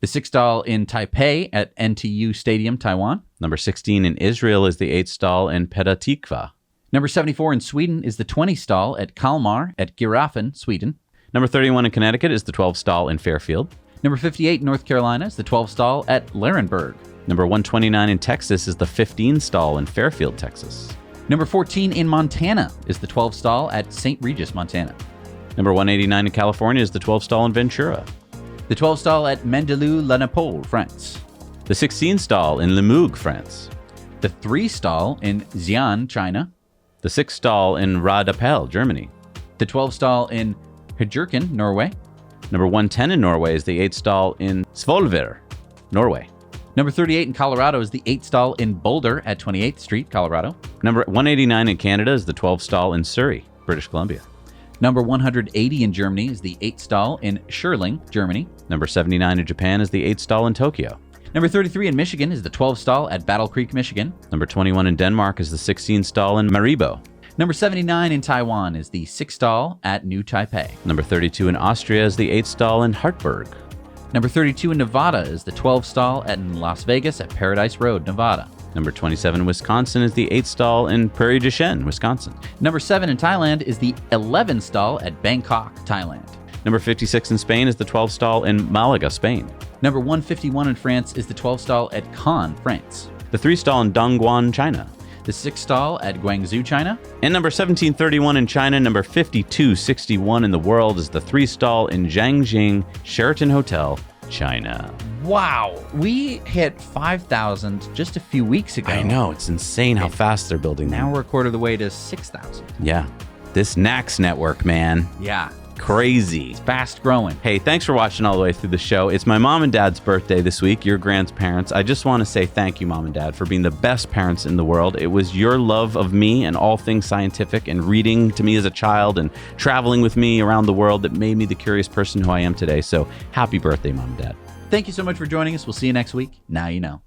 The 6 stall in Taipei at NTU Stadium, Taiwan. Number 16 in Israel is the 8 stall in Petah Tikva. Number 74 in Sweden is the 20 stall at Kalmar at Giraffen, Sweden. Number 31 in Connecticut is the 12 stall in Fairfield. Number 58 in North Carolina is the 12 stall at Larenburg. Number 129 in Texas is the 15 stall in Fairfield, Texas. Number 14 in Montana is the 12 stall at St. Regis, Montana. Number 189 in California is the 12 stall in Ventura. The 12 stall at Mendelou-la-Napoule, France. The 16 stall in Limoux, France. The 3 stall in Xi'an, China. The 6 stall in Radapel, Germany. The 12 stall in Hjerken, Norway. Number 110 in Norway is the 8 stall in Svolvær, Norway. Number 38 in Colorado is the 8 stall in Boulder at 28th Street, Colorado. Number 189 in Canada is the 12 stall in Surrey, British Columbia. Number 180 in Germany is the 8 stall in Schirling, Germany. Number 79 in Japan is the 8 stall in Tokyo. Number 33 in Michigan is the 12 stall at Battle Creek, Michigan. Number 21 in Denmark is the 16 stall in Maribo. Number 79 in Taiwan is the 6 stall at New Taipei. Number 32 in Austria is the 8 stall in Hartberg. Number 32 in Nevada is the 12 stall at Las Vegas at Paradise Road, Nevada. Number 27 in Wisconsin is the 8 stall in Prairie du Chien, Wisconsin. Number 7 in Thailand is the 11 stall at Bangkok, Thailand. Number 56 in Spain is the 12 stall in Malaga, Spain. Number 151 in France is the 12 stall at Caen, France. The 3 stall in Dongguan, China. The 6 stall at Guangzhou, China. And number 1731 in China, number 5261 in the world is the 3 stall in Jiangxing Sheraton Hotel, China. Wow, we hit 5,000 just a few weeks ago. I know, it's insane how fast they're building now them. we're a quarter of the way to 6,000. Yeah, this NACS network, man. Yeah. Crazy. It's fast growing. Hey, thanks for watching all the way through the show. It's my mom and dad's birthday this week, your grandparents. I just want to say thank you, Mom and Dad, for being the best parents in the world. It was your love of me and all things scientific and reading to me as a child and traveling with me around the world that made me the curious person who I am today. So happy birthday, Mom and Dad. Thank you so much for joining us. We'll see you next week. Now you know.